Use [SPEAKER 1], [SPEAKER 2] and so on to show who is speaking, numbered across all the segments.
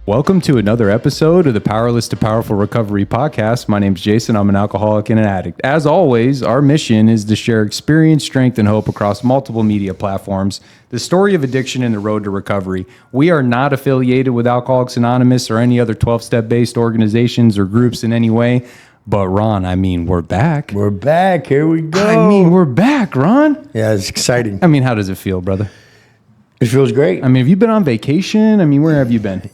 [SPEAKER 1] Welcome to another episode of the Powerless to Powerful Recovery podcast. My name's Jason. I'm an alcoholic and an addict. As always, our mission is to share experience, strength, and hope across multiple media platforms, the story of addiction and the road to recovery. We are not affiliated with Alcoholics Anonymous or any other 12-step based organizations or groups in any way. But Ron, we're back.
[SPEAKER 2] We're back. Here we go.
[SPEAKER 1] We're back, Ron.
[SPEAKER 2] Yeah, it's exciting.
[SPEAKER 1] How does it feel, brother?
[SPEAKER 2] It feels great.
[SPEAKER 1] Have you been on vacation? Where have you been?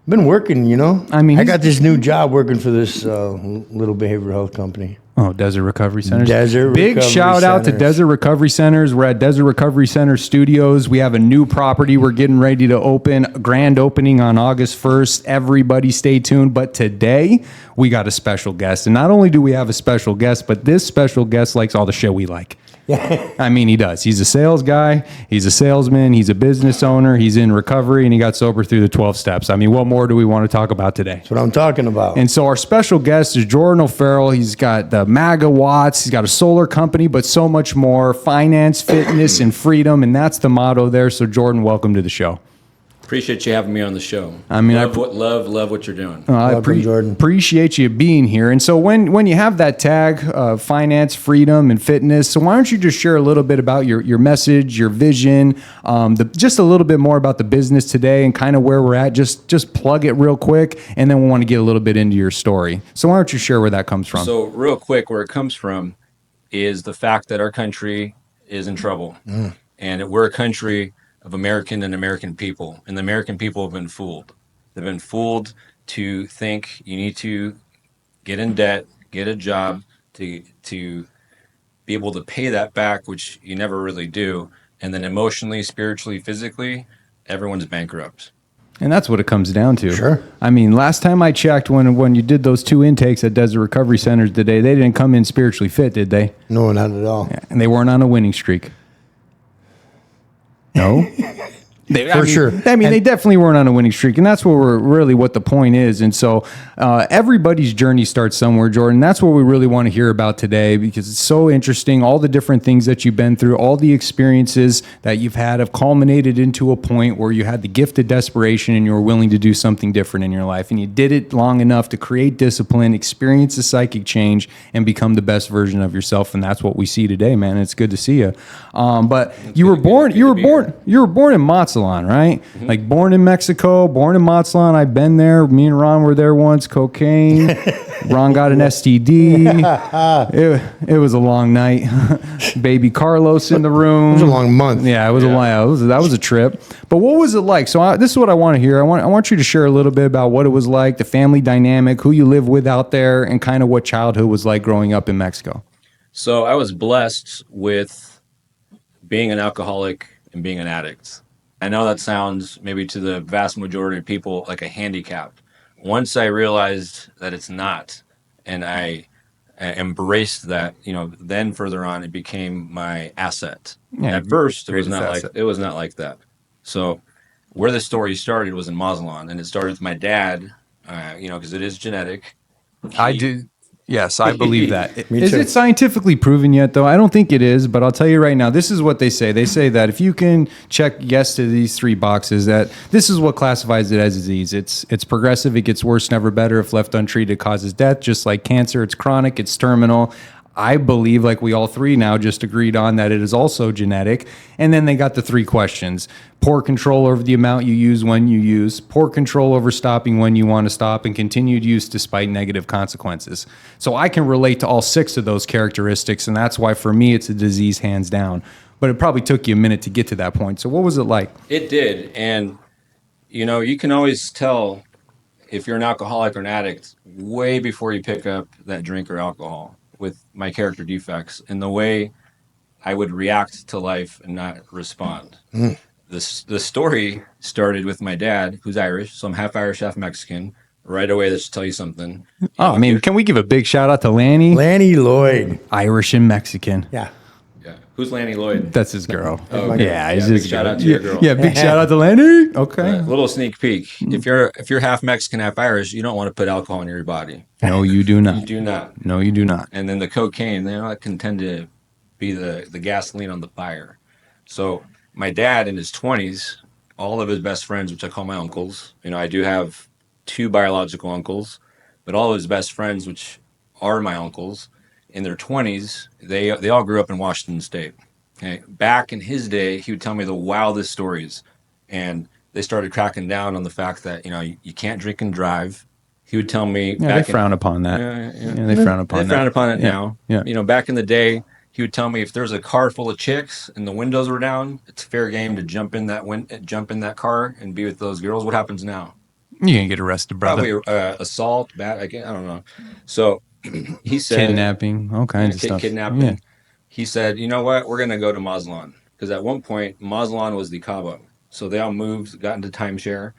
[SPEAKER 2] Been working,
[SPEAKER 1] I
[SPEAKER 2] got this new job working for this little behavioral health company.
[SPEAKER 1] Oh, Desert Recovery Centers.
[SPEAKER 2] Big
[SPEAKER 1] Recovery shout out to Desert Recovery Centers. We're at Desert Recovery Center Studios. We have a new property we're getting ready to open. Grand opening on August 1st. Everybody stay tuned. But today, we got a special guest. And not only do we have a special guest, but this special guest likes all the shit we like. He does. He's a sales guy. He's a salesman. He's a business owner. He's in recovery, and he got sober through the 12 steps. What more do we want to talk about today?
[SPEAKER 2] That's what I'm talking about.
[SPEAKER 1] And so our special guest is Jordan O'Farrell. He's got the MAGA watts. He's got a solar company, but so much more. Finance, fitness, and freedom, and that's the motto there. So Jordan, welcome to the show.
[SPEAKER 3] Appreciate you having me on the show. Love what you're doing.
[SPEAKER 2] Welcome, Jordan.
[SPEAKER 1] Appreciate you being here. And so when you have that tag, finance, freedom, and fitness, so why don't you just share a little bit about your message, your vision, just a little bit more about the business today and kind of where we're at. Just plug it real quick, and then we want to get a little bit into your story. So why don't you share where that comes from?
[SPEAKER 3] So real quick, where it comes from is the fact that our country is in trouble. And we're a country of American people, and the American people have been fooled. They've been fooled to think you need to get in debt, get a job to be able to pay that back, which you never really do. And then emotionally, spiritually, physically, everyone's bankrupt.
[SPEAKER 1] And that's what it comes down to.
[SPEAKER 2] Sure.
[SPEAKER 1] Last time I checked, when you did those 2 intakes at Desert Recovery Centers today, they didn't come in spiritually fit, did they?
[SPEAKER 2] No, not at all.
[SPEAKER 1] Yeah, and they weren't on a winning streak. No?
[SPEAKER 2] Sure.
[SPEAKER 1] They definitely weren't on a winning streak, and that's what the point is. And so everybody's journey starts somewhere, Jordan. That's what we really want to hear about today, because it's so interesting. All the different things that you've been through, all the experiences that you've had have culminated into a point where you had the gift of desperation and you were willing to do something different in your life. And you did it long enough to create discipline, experience a psychic change, and become the best version of yourself. And that's what we see today, man. It's good to see you. But you were born in Mazatlan, right? Mm-hmm. Like born in Mexico, born in Mazatlan. I've been there. Me and Ron were there once. Cocaine. Ron got an STD. It was a long night. Baby Carlos in the room.
[SPEAKER 2] It was a long month.
[SPEAKER 1] Yeah, it was that was a trip. But what was it like? So this is what I want to hear. I want you to share a little bit about what it was like, the family dynamic, who you live with out there, and kind of what childhood was like growing up in Mexico.
[SPEAKER 3] So I was blessed with being an alcoholic and being an addict. I know that sounds maybe to the vast majority of people like a handicap. Once I realized that it's not, and I embraced that, then further on it became my asset.
[SPEAKER 1] Yeah,
[SPEAKER 3] at first, it was not like that. So where the story started was in Mazatlan, and it started with my dad, because it is genetic.
[SPEAKER 1] I do. Yes, I believe that.
[SPEAKER 2] Is
[SPEAKER 1] it scientifically proven yet, though? I don't think it is, but I'll tell you right now, this is what they say. They say that if you can check yes to these 3 boxes, that this is what classifies it as disease. It's progressive, it gets worse, never better. If left untreated, it causes death, just like cancer. It's chronic, it's terminal. I believe, like we all 3 now just agreed on, that it is also genetic. And then they got the 3 questions. Poor control over the amount you use when you use, poor control over stopping when you want to stop, and continued use despite negative consequences. So I can relate to all 6 of those characteristics, and that's why for me it's a disease hands down. But it probably took you a minute to get to that point. So what was it like?
[SPEAKER 3] It did. And, you can always tell if you're an alcoholic or an addict way before you pick up that drink or alcohol, with my character defects and the way I would react to life and not respond. The story started with my dad, who's Irish, so I'm half Irish, half Mexican. Right away, that should tell you something.
[SPEAKER 1] Can we give a big shout out to Lanny?
[SPEAKER 2] Lanny Lloyd.
[SPEAKER 1] Irish and Mexican.
[SPEAKER 2] Yeah.
[SPEAKER 3] Who's Lanny Lloyd?
[SPEAKER 1] That's his girl.
[SPEAKER 3] Oh, okay.
[SPEAKER 1] Yeah,
[SPEAKER 3] big shout out to your girl.
[SPEAKER 1] Yeah, big shout out to Lanny. Okay.
[SPEAKER 3] Little sneak peek. If you're half Mexican, half Irish, you don't want to put alcohol in your body.
[SPEAKER 1] No, you do not.
[SPEAKER 3] You do not.
[SPEAKER 1] No, you do not.
[SPEAKER 3] And then the cocaine, that can tend to be the gasoline on the fire. So my dad in his 20s, all of his best friends, which I call my uncles, I do have two biological uncles, but all of his best friends, which are my uncles, in their 20s, they all grew up in Washington State. Okay, back in his day, he would tell me the wildest stories, and they started cracking down on the fact that you can't drink and drive. He would tell me
[SPEAKER 1] Yeah, they frown upon that. Yeah, they frown upon
[SPEAKER 3] they
[SPEAKER 1] that.
[SPEAKER 3] frown upon it
[SPEAKER 1] Yeah.
[SPEAKER 3] now.
[SPEAKER 1] Yeah.
[SPEAKER 3] Back in the day, he would tell me if there's a car full of chicks and the windows were down, it's fair game to jump in that car and be with those girls. What happens now?
[SPEAKER 1] You can get arrested, brother.
[SPEAKER 3] Probably assault, I don't know. So he said
[SPEAKER 1] Kidnapping, all kinds of stuff.
[SPEAKER 3] kidnapping.
[SPEAKER 1] Yeah.
[SPEAKER 3] He said, you know what? We're going to go to Mazatlan. Because at one point, Mazatlan was the Cabo. So they all moved, got into timeshare.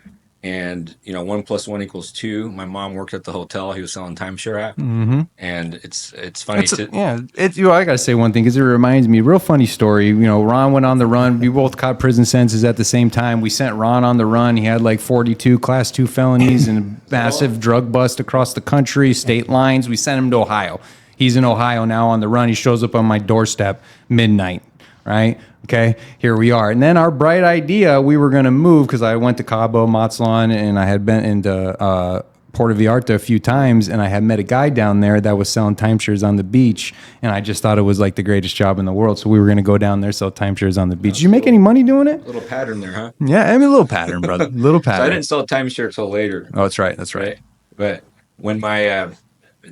[SPEAKER 3] And, 1 + 1 = 2. My mom worked at the hotel he was selling timeshare at. Mm-hmm. And it's funny.
[SPEAKER 1] I got to say one thing because it reminds me, real funny story. Ron went on the run. We both caught prison sentences at the same time. We sent Ron on the run. He had like 42 class 2 felonies and a massive drug bust across the country, state lines. We sent him to Ohio. He's in Ohio now on the run. He shows up on my doorstep midnight, right? Okay, here we are. And then our bright idea, we were going to move because I went to Cabo, Mazatlan, and I had been into Puerto Vallarta a few times, and I had met a guy down there that was selling timeshares on the beach, and I just thought it was like the greatest job in the world. So we were going to go down there, sell timeshares on the beach. Did you make any money doing it?
[SPEAKER 3] Little pattern there, huh?
[SPEAKER 1] Yeah, I mean, a little pattern, brother. Little
[SPEAKER 3] So I
[SPEAKER 1] pattern.
[SPEAKER 3] didn't sell timeshare till later.
[SPEAKER 1] Oh, that's right. That's right.
[SPEAKER 3] Right? But when my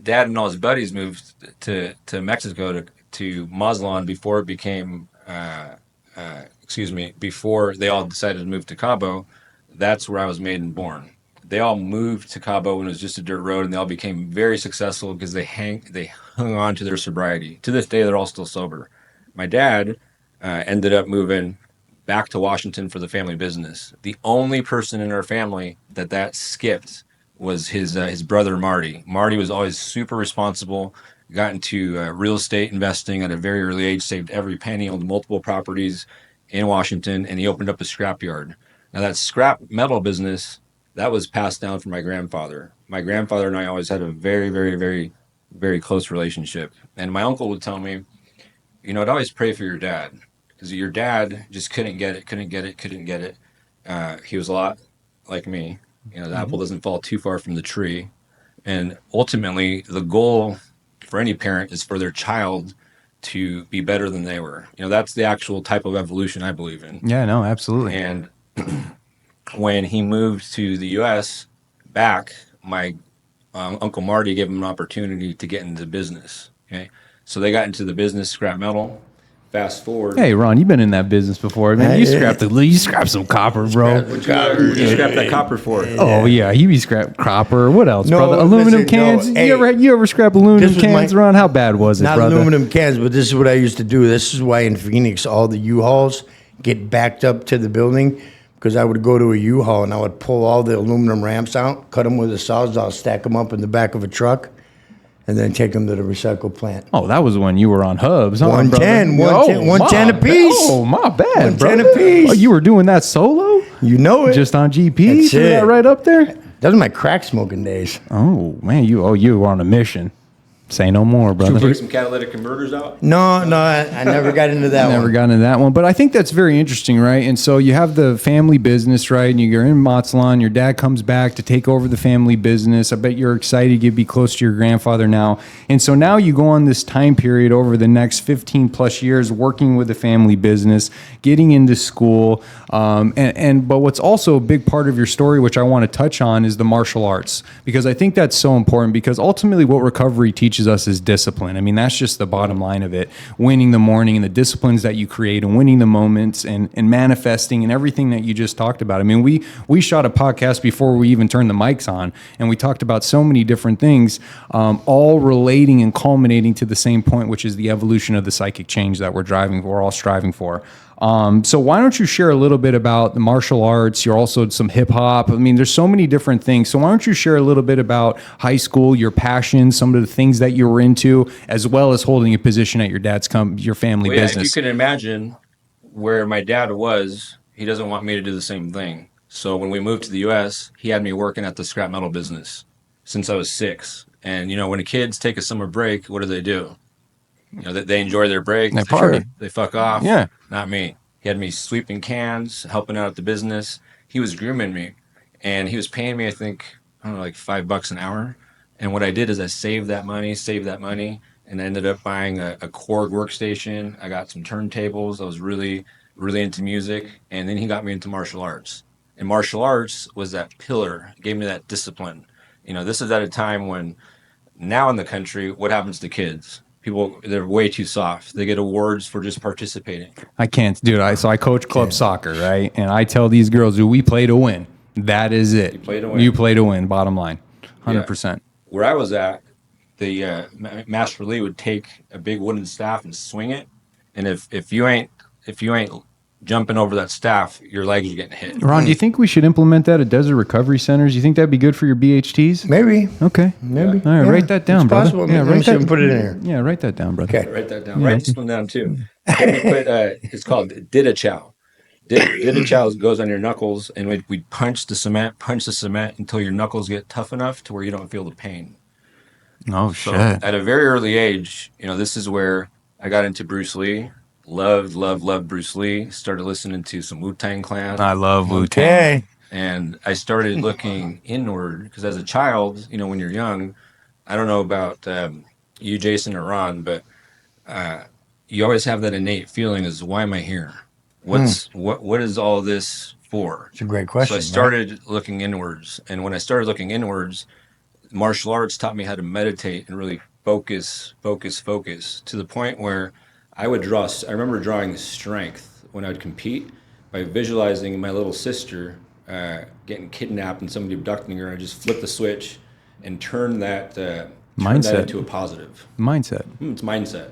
[SPEAKER 3] dad and all his buddies moved to Mexico to Mazatlan before it became before they all decided to move to Cabo, that's where I was made and born. They all moved to Cabo when it was just a dirt road, and they all became very successful because they hung on to their sobriety. To this day, they're all still sober. My dad ended up moving back to Washington for the family business. The only person in our family that skipped was his brother Marty. Marty was always super responsible. Got into real estate investing at a very early age, saved every penny, owned multiple properties in Washington, and he opened up a scrapyard. Now that scrap metal business, that was passed down from my grandfather. My grandfather and I always had a very, very, very, very close relationship. And my uncle would tell me, I'd always pray for your dad because your dad just couldn't get it. He was a lot like me. The apple doesn't fall too far from the tree. And ultimately, the goal for any parent is for their child to be better than they were. That's the actual type of evolution I believe in.
[SPEAKER 1] Yeah, no, absolutely.
[SPEAKER 3] And when he moved to the U.S. back, my Uncle Marty gave him an opportunity to get into business. Okay, so they got into the business, scrap metal. Fast forward.
[SPEAKER 1] Hey, Ron, you've been in that business before, man. You scrapped some copper, bro.
[SPEAKER 3] What you scrap that copper for?
[SPEAKER 1] Oh yeah, he be scrap copper. What else,
[SPEAKER 2] No,
[SPEAKER 1] brother? Aluminum
[SPEAKER 2] listen,
[SPEAKER 1] cans.
[SPEAKER 2] no,
[SPEAKER 1] You ever scrap aluminum
[SPEAKER 2] this was
[SPEAKER 1] cans,
[SPEAKER 2] my-
[SPEAKER 1] Ron? How bad was it,
[SPEAKER 2] Not
[SPEAKER 1] brother?
[SPEAKER 2] aluminum cans, but this is what I used to do. This is why in Phoenix all the U-Hauls get backed up to the building because I would go to a U-Haul and I would pull all the aluminum ramps out, cut them with a sawzall, stack them up in the back of a truck, and then take them to the recycle plant.
[SPEAKER 1] Oh, that was when you were on hubs, huh,
[SPEAKER 2] 110,
[SPEAKER 1] brother?
[SPEAKER 2] 110, 110
[SPEAKER 1] my
[SPEAKER 2] apiece.
[SPEAKER 1] bad. Oh, my bad,
[SPEAKER 2] 110
[SPEAKER 1] brother.
[SPEAKER 2] apiece.
[SPEAKER 1] Oh, you were doing that solo?
[SPEAKER 2] You know it.
[SPEAKER 1] Just on GP?
[SPEAKER 2] That's
[SPEAKER 1] Threw that
[SPEAKER 2] it.
[SPEAKER 1] right up there?
[SPEAKER 2] Those are my crack smoking days.
[SPEAKER 1] Oh, man, you were on a mission. Say no more, brother.
[SPEAKER 3] Take some catalytic converters out.
[SPEAKER 2] No, I never got into that
[SPEAKER 1] Never
[SPEAKER 2] one.
[SPEAKER 1] got into that one, but I think that's very interesting, right? And so you have the family business, right? And you're in Mazatlan. Your dad comes back to take over the family business. I bet you're excited to be close to your grandfather now. And so now you go on this time period over the next 15 plus years working with the family business, getting into school. But what's also a big part of your story, which I want to touch on, is the martial arts, because I think that's so important because ultimately what recovery teaches us is discipline. I mean, that's just the bottom line of it. Winning the morning and the disciplines that you create and winning the moments and manifesting and everything that you just talked about. I mean, we shot a podcast before we even turned the mics on, and we talked about so many different things, all relating and culminating to the same point, which is the evolution of the psychic change that we're all striving for. So why don't you share a little bit about the martial arts? You're also some hip hop. I mean, there's so many different things. So why don't you share a little bit about high school, your passions, some of the things that you were into, as well as holding a position at your family
[SPEAKER 3] Well, yeah, if
[SPEAKER 1] business?
[SPEAKER 3] you can imagine where my dad was, he doesn't want me to do the same thing. So when we moved to the U.S., he had me working at the scrap metal business since I was 6. And, when the kids take a summer break, what do? They enjoy their break.
[SPEAKER 1] They party.
[SPEAKER 3] They fuck off.
[SPEAKER 1] Yeah.
[SPEAKER 3] Not me. He had me sweeping cans, helping out at the business. He was grooming me. And he was paying me, I think, I don't know, like $5 an hour. And what I did is I saved that money, and I ended up buying a Korg workstation. I got some turntables. I was really, really into music. And then he got me into martial arts. And martial arts was that pillar, gave me that discipline. This is at a time when now in the country, what happens to kids? People, they're way too soft. They get awards for just participating.
[SPEAKER 1] I can't, dude. So I coach club soccer, right? And I tell these girls, do we play to win? That is it. You
[SPEAKER 3] play to win.
[SPEAKER 1] You play to win. Bottom line, 100%.
[SPEAKER 3] Where I was at, the Master Lee would take a big wooden staff and swing it, and if you ain't jumping over that staff, your legs are getting hit.
[SPEAKER 1] Ron, do you think we should implement that at Desert Recovery Centers? You think that'd be good for your BHTs?
[SPEAKER 2] Maybe.
[SPEAKER 1] Okay.
[SPEAKER 2] Maybe.
[SPEAKER 1] All right, write that down,
[SPEAKER 2] It's
[SPEAKER 1] brother.
[SPEAKER 2] possible.
[SPEAKER 1] Yeah,
[SPEAKER 2] Let me
[SPEAKER 1] write
[SPEAKER 2] see if I
[SPEAKER 1] that.
[SPEAKER 2] can put it in here.
[SPEAKER 1] Yeah, write that down, brother.
[SPEAKER 2] Okay.
[SPEAKER 3] Write that down. Write this one down too. Then we put, it's called Dida Chow. Dida Chow goes on your knuckles, and we'd punch the cement until your knuckles get tough enough to where you don't feel the pain.
[SPEAKER 1] Oh,
[SPEAKER 3] So at a very early age, this is where I got into Bruce Lee. Loved Bruce Lee. Started listening to some Wu-Tang Clan.
[SPEAKER 1] I love Wu-Tang.
[SPEAKER 2] Okay.
[SPEAKER 3] And I started looking inward because as a child, when you're young, I don't know about you, Jason, or Ron, but you always have that innate feeling is, why am I here? What is all this for?
[SPEAKER 2] It's a great question.
[SPEAKER 3] So I started looking inwards. And when I started looking inwards, martial arts taught me how to meditate and really focus to the point where I remember drawing strength when I would compete by visualizing my little sister getting kidnapped and somebody abducting her. I just flip the switch and turn that into a positive.
[SPEAKER 1] Mindset.
[SPEAKER 3] It's mindset.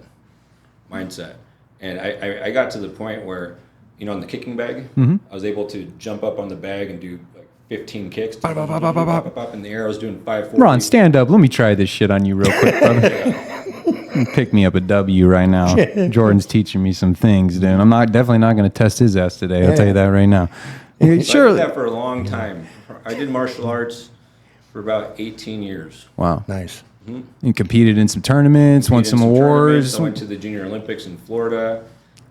[SPEAKER 3] And I got to the point where, on the kicking bag, I was able to jump up on the bag and do like 15 kicks. Up in the air. I was doing 5, 4.
[SPEAKER 1] Ron, stand up. Let me try this shit on you real quick, brother. Pick me up a W right now. Jordan's teaching me some things, dude. I'm definitely not going to test his ass today. I'll tell you that right now.
[SPEAKER 3] So I did that for a long time. I did martial arts for about 18 years.
[SPEAKER 1] Wow.
[SPEAKER 2] Nice.
[SPEAKER 1] You competed in some tournaments, won some awards.
[SPEAKER 3] I went to the Junior Olympics in Florida.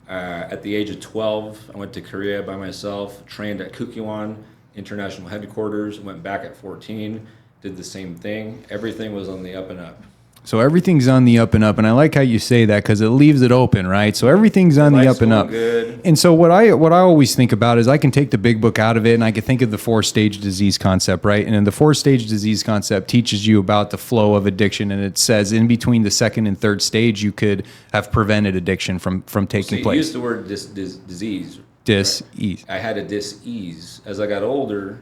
[SPEAKER 3] At the age of 12, I went to Korea by myself, trained at Kukkiwon International Headquarters, went back at 14, did the same thing. Everything was on the up and up.
[SPEAKER 1] So everything's on the up and up, and I like how you say that because it leaves it open, right? So everything's on the up and up.
[SPEAKER 3] Good.
[SPEAKER 1] And so what I always think about is I can take the big book out of it, and I can think of the 4-stage disease concept, right? And then the 4-stage disease concept teaches you about the flow of addiction, and it says in between the second and third stage, you could have prevented addiction from taking
[SPEAKER 3] You
[SPEAKER 1] place.
[SPEAKER 3] used the word disease.
[SPEAKER 1] Dis-ease.
[SPEAKER 3] I had a dis-ease as I got older,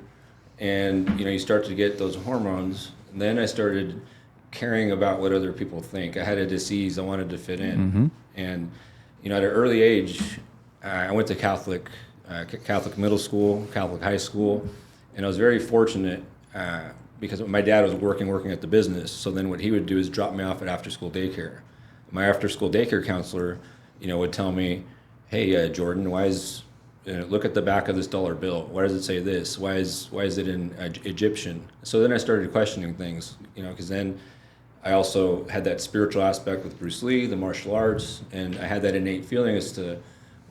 [SPEAKER 3] and you start to get those hormones. And then I started caring about what other people think. I had a disease. I wanted to fit in. And at an early age, I went to Catholic middle school, Catholic high school, and I was very fortunate because my dad was working at the business. So then what he would do is drop me off at after-school daycare. My after-school daycare counselor, would tell me, "Hey, Jordan, why is look at the back of this dollar bill. Why does it say this? Why is it in Egyptian?" So then I started questioning things, because then I also had that spiritual aspect with Bruce Lee, the martial arts, and I had that innate feeling as to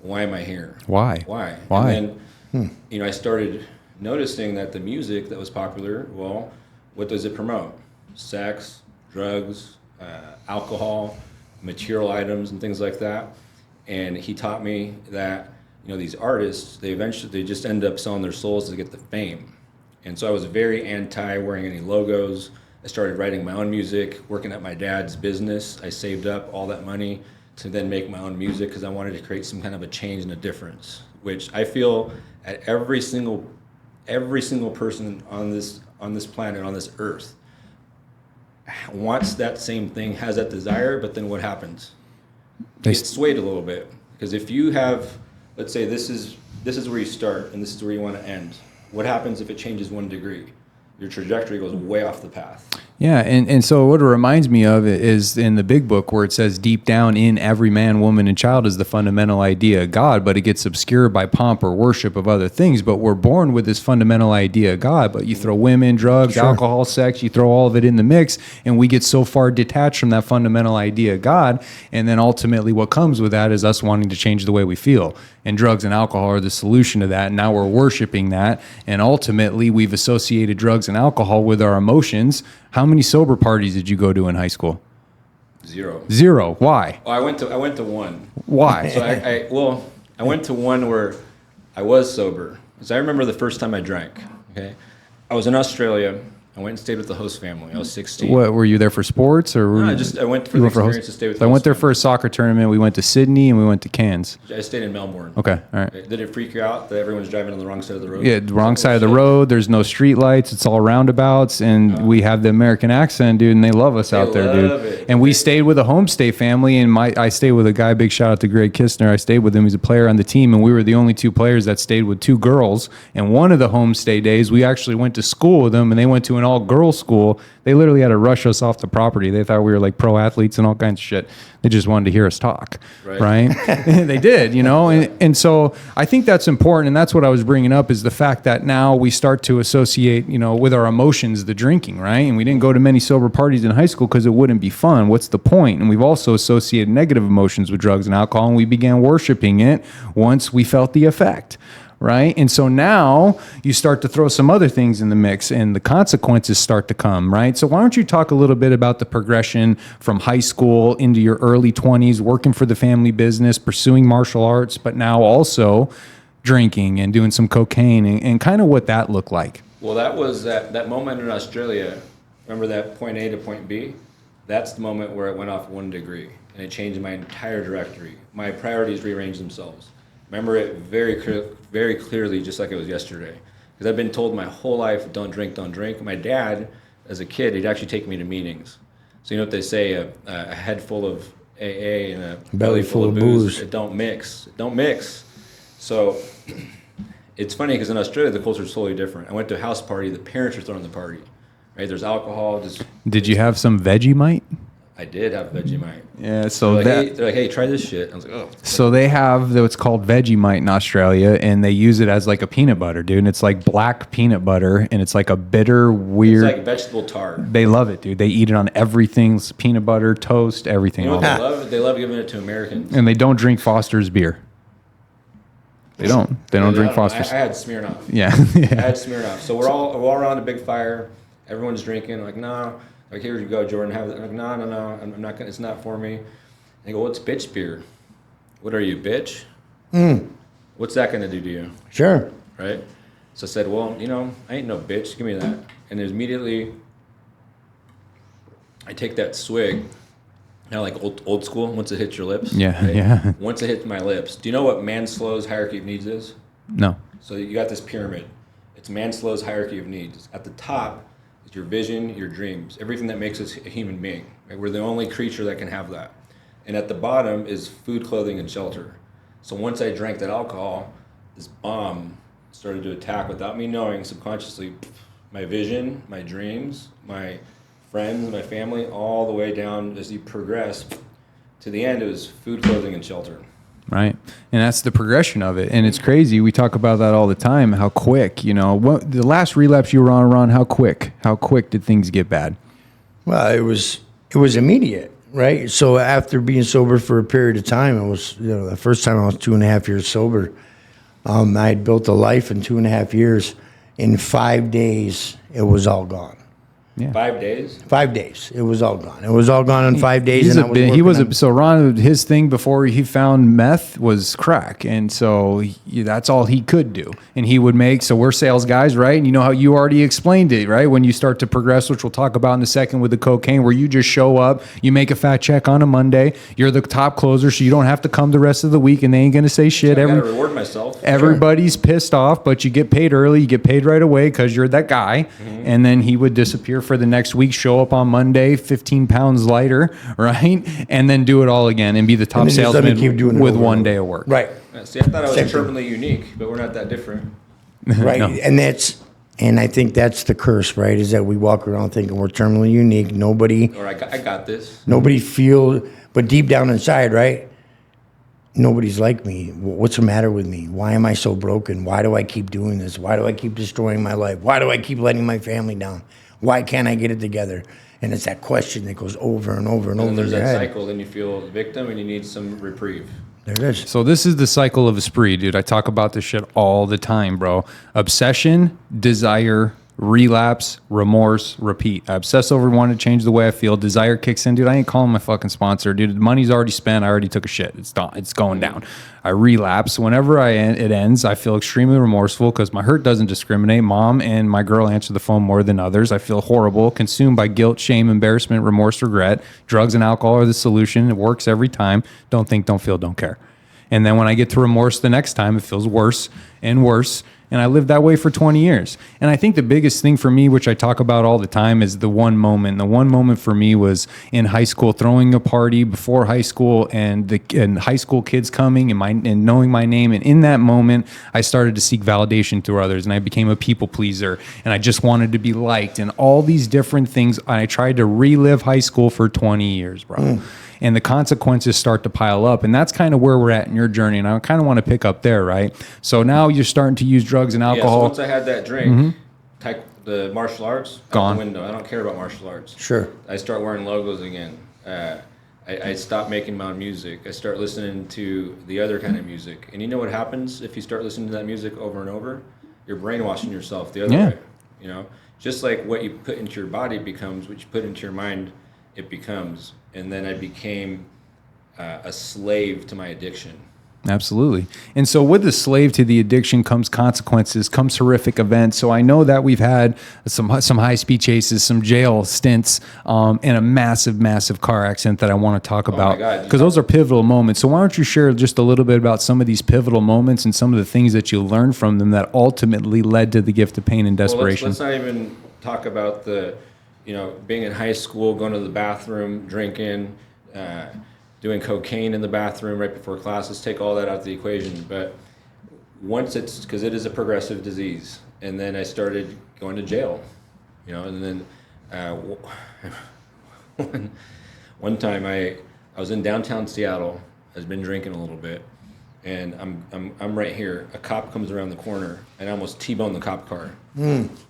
[SPEAKER 3] why am I here?
[SPEAKER 1] Why?
[SPEAKER 3] And then, I started noticing that the music that was popular, well, what does it promote? Sex, drugs, alcohol, material items, and things like that. And he taught me that these artists, they just end up selling their souls to get the fame. And so I was very anti wearing any logos. I started writing my own music, working at my dad's business. I saved up all that money to then make my own music because I wanted to create some kind of a change and a difference, which I feel at every single person on this planet, on this earth, wants that same thing, has that desire, but then what happens? They get swayed a little bit. Because if you have, let's say this is where you start and this is where you want to end. What happens if it changes 1 degree? Your trajectory goes way off the path.
[SPEAKER 1] Yeah, and so what it reminds me of is in the big book where it says deep down in every man, woman, and child is the fundamental idea of God, but it gets obscured by pomp or worship of other things. But we're born with this fundamental idea of God, but you throw women, drugs, alcohol, sex, you throw all of it in the mix, and we get so far detached from that fundamental idea of God. And then ultimately what comes with that is us wanting to change the way we feel. And drugs and alcohol are the solution to that. And now we're worshiping that. And ultimately we've associated drugs and alcohol with our emotions. How many sober parties did you go to in high school? Zero. Why?
[SPEAKER 3] Oh, I went to one.
[SPEAKER 1] Why?
[SPEAKER 3] So I went to one where I was sober. Because I remember the first time I drank. Okay, I was in Australia. I went and stayed with the host family. I was 16.
[SPEAKER 1] What, were you there for sports or?
[SPEAKER 3] No, I went for the experience to stay with.
[SPEAKER 1] So I went there for a soccer tournament. We went to Sydney and we went to Cairns.
[SPEAKER 3] I stayed in Melbourne.
[SPEAKER 1] Okay, all right.
[SPEAKER 3] Did it freak you out that everyone's driving on the wrong side of the road?
[SPEAKER 1] Yeah, the wrong side of the road. There's no street lights. It's all roundabouts, and we have the American accent, dude, and they love us out there,
[SPEAKER 3] love
[SPEAKER 1] dude.
[SPEAKER 3] it.
[SPEAKER 1] And we stayed with a homestay family, and I stayed with a guy. Big shout out to Greg Kistner. I stayed with him. He's a player on the team, and we were the only two players that stayed with two girls. And one of the homestay days, we actually went to school with them, and they went to an all-girls school. They literally had to rush us off the property. They thought we were like pro athletes and all kinds of shit. They just wanted to hear us talk, right? They did, you know? And so I think that's important, and that's what I was bringing up is the fact that now we start to associate, you know, with our emotions, the drinking, right? And we didn't go to many sober parties in high school because it wouldn't be fun. What's the point? And we've also associated negative emotions with drugs and alcohol, and we began worshiping it once we felt the effect. Right. And so now you start to throw some other things in the mix and the consequences start to come. Right. So why don't you talk a little bit about the progression from high school into your early 20s, working for the family business, pursuing martial arts, but now also drinking and doing some cocaine and kind of what that looked like?
[SPEAKER 3] Well, that was that moment in Australia. Remember that point A to point B? That's the moment where it went off 1 degree and it changed my entire directory. My priorities rearranged themselves. Remember it very clearly, just like it was yesterday. Because I've been told my whole life, don't drink, don't drink. My dad, as a kid, he'd actually take me to meetings. So you know what they say, a head full of AA and a belly full of booze. Don't mix. Don't mix. So it's funny because in Australia, the culture is totally different. I went to a house party. The parents are throwing the party. Right? There's alcohol.
[SPEAKER 1] Did you have some Vegemite?
[SPEAKER 3] I did have Vegemite.
[SPEAKER 1] Yeah, so
[SPEAKER 3] they're like, hey, try this shit. I was like, oh.
[SPEAKER 1] So they have what's called Vegemite in Australia, and they use it as like a peanut butter, dude. And it's like black peanut butter, and it's like a bitter, weird.
[SPEAKER 3] It's like vegetable tar.
[SPEAKER 1] They love it, dude. They eat it on everything: it's peanut butter, toast, everything.
[SPEAKER 3] You know what they love? They love giving it to Americans.
[SPEAKER 1] And they don't drink Foster's beer. They don't. They don't drink Foster's.
[SPEAKER 3] I had Smirnoff.
[SPEAKER 1] Yeah.
[SPEAKER 3] I had Smirnoff. So we're all around a big fire. Everyone's drinking. I'm like, nah. Like, here you go, Jordan. Have it. I'm like, no. I'm not gonna. It's not for me. They go, what's bitch beer? What are you, bitch? What's that gonna do to you?
[SPEAKER 2] Sure.
[SPEAKER 3] Right. So I said, well, you know, I ain't no bitch. Give me that. And immediately, I take that swig. Now, like old school. Once it hits your lips.
[SPEAKER 1] Yeah.
[SPEAKER 3] Right?
[SPEAKER 1] Yeah.
[SPEAKER 3] Once it hits my lips. Do you know what Maslow's hierarchy of needs is?
[SPEAKER 1] No.
[SPEAKER 3] So you got this pyramid. It's Maslow's hierarchy of needs. At the top is your vision, your dreams, everything that makes us a human being. Right? We're the only creature that can have that. And at the bottom is food, clothing, and shelter. So once I drank that alcohol, this bomb started to attack without me knowing subconsciously my vision, my dreams, my friends, my family, all the way down as you progress to the end. It was food, clothing, and shelter.
[SPEAKER 1] Right. And that's the progression of it. And it's crazy. We talk about that all the time, how quick, you know, the last relapse you were on, Ron, how quick did things get bad?
[SPEAKER 2] Well, it was immediate, right? So after being sober for a period of time, it was, you know, the first time I was 2.5 years sober. I had built a life in 2.5 years. In 5 days, it was all gone.
[SPEAKER 1] Yeah.
[SPEAKER 3] 5 days?
[SPEAKER 2] 5 days. It was all gone. It was all gone in 5 days.
[SPEAKER 1] He's
[SPEAKER 2] and
[SPEAKER 1] so Ron, his thing before he found meth was crack. And so that's all he could do. And he would make, so we're sales guys, right? And you know how you already explained it, right? When you start to progress, which we'll talk about in a second with the cocaine, where you just show up, you make a fat check on a Monday, you're the top closer, so you don't have to come the rest of the week and they ain't going to say shit.
[SPEAKER 3] I gotta reward myself.
[SPEAKER 1] Everybody's pissed off, but you get paid early, you get paid right away because you're that guy. Mm-hmm. And then he would disappear for the next week, show up on Monday, 15 pounds lighter, right? And then do it all again and be the top salesman with 1 day of work.
[SPEAKER 2] Right.
[SPEAKER 3] Yeah, see, I thought I was terminally unique, but we're not that different.
[SPEAKER 2] Right.
[SPEAKER 1] No.
[SPEAKER 2] And I think that's the curse, right? Is that we walk around thinking we're terminally unique. Nobody.
[SPEAKER 3] Or I got this.
[SPEAKER 2] Nobody feel, but deep down inside, right? Nobody's like me. What's the matter with me? Why am I so broken? Why do I keep doing this? Why do I keep destroying my life? Why do I keep letting my family down? Why can't I get it together? And it's that question that goes over and over and over.
[SPEAKER 3] And there's
[SPEAKER 2] in your
[SPEAKER 3] that
[SPEAKER 2] head.
[SPEAKER 3] cycle. Then you feel victim and you need some reprieve.
[SPEAKER 2] There it is.
[SPEAKER 1] So this is the cycle of Esprit, dude. I talk about this shit all the time, bro. Obsession, desire, relapse, remorse, repeat. I obsess over wanting to change the way I feel. Desire kicks in, dude. I ain't calling my fucking sponsor, dude. The money's already spent. I already took a shit. It's done. It's going down. I relapse. Whenever it ends, I feel extremely remorseful because my hurt doesn't discriminate. Mom and my girl answer the phone more than others. I feel horrible, consumed by guilt, shame, embarrassment, remorse, regret. Drugs and alcohol are the solution. It works every time. Don't think, don't feel, don't care. And then when I get to remorse the next time, it feels worse and worse. And I lived that way for 20 years. And I think the biggest thing for me, which I talk about all the time, is the one moment. The one moment for me was in high school, throwing a party before high school, and high school kids coming and knowing my name. And in that moment, I started to seek validation through others, and I became a people pleaser. And I just wanted to be liked, and all these different things. And I tried to relive high school for 20 years, bro. And the consequences start to pile up. And that's kind of where we're at in your journey. And I kind of want to pick up there, right? So now you're starting to use drugs and
[SPEAKER 3] Yeah, so
[SPEAKER 1] alcohol.
[SPEAKER 3] once I had that drink, the martial arts,
[SPEAKER 1] Gone.
[SPEAKER 3] out the window. I don't care about martial arts.
[SPEAKER 2] Sure.
[SPEAKER 3] I start wearing logos again. I stop making my own music. I start listening to the other kind of music. And you know what happens if you start listening to that music over and over? You're brainwashing yourself the other
[SPEAKER 1] Yeah.
[SPEAKER 3] way. You know, just like what you put into your body becomes what you put into your mind, it becomes. And then I became a slave to my addiction.
[SPEAKER 1] Absolutely. And so with the slave to the addiction comes consequences, comes horrific events. So I know that we've had some high-speed chases, some jail stints, and a massive car accident that I want to talk about.
[SPEAKER 3] God.
[SPEAKER 1] Because those are pivotal moments. So why don't you share just a little bit about some of these pivotal moments and some of the things that you learned from them that ultimately led to the gift of pain and
[SPEAKER 3] Well,
[SPEAKER 1] desperation?
[SPEAKER 3] let's not even talk about being in high school, going to the bathroom, drinking, doing cocaine in the bathroom right before class. Let's take all that out of the equation. But once because it is a progressive disease, and then I started going to jail, and then one time I was in downtown Seattle. I've been drinking a little bit, and I'm right here. A cop comes around the corner, and I almost T-boned the cop car.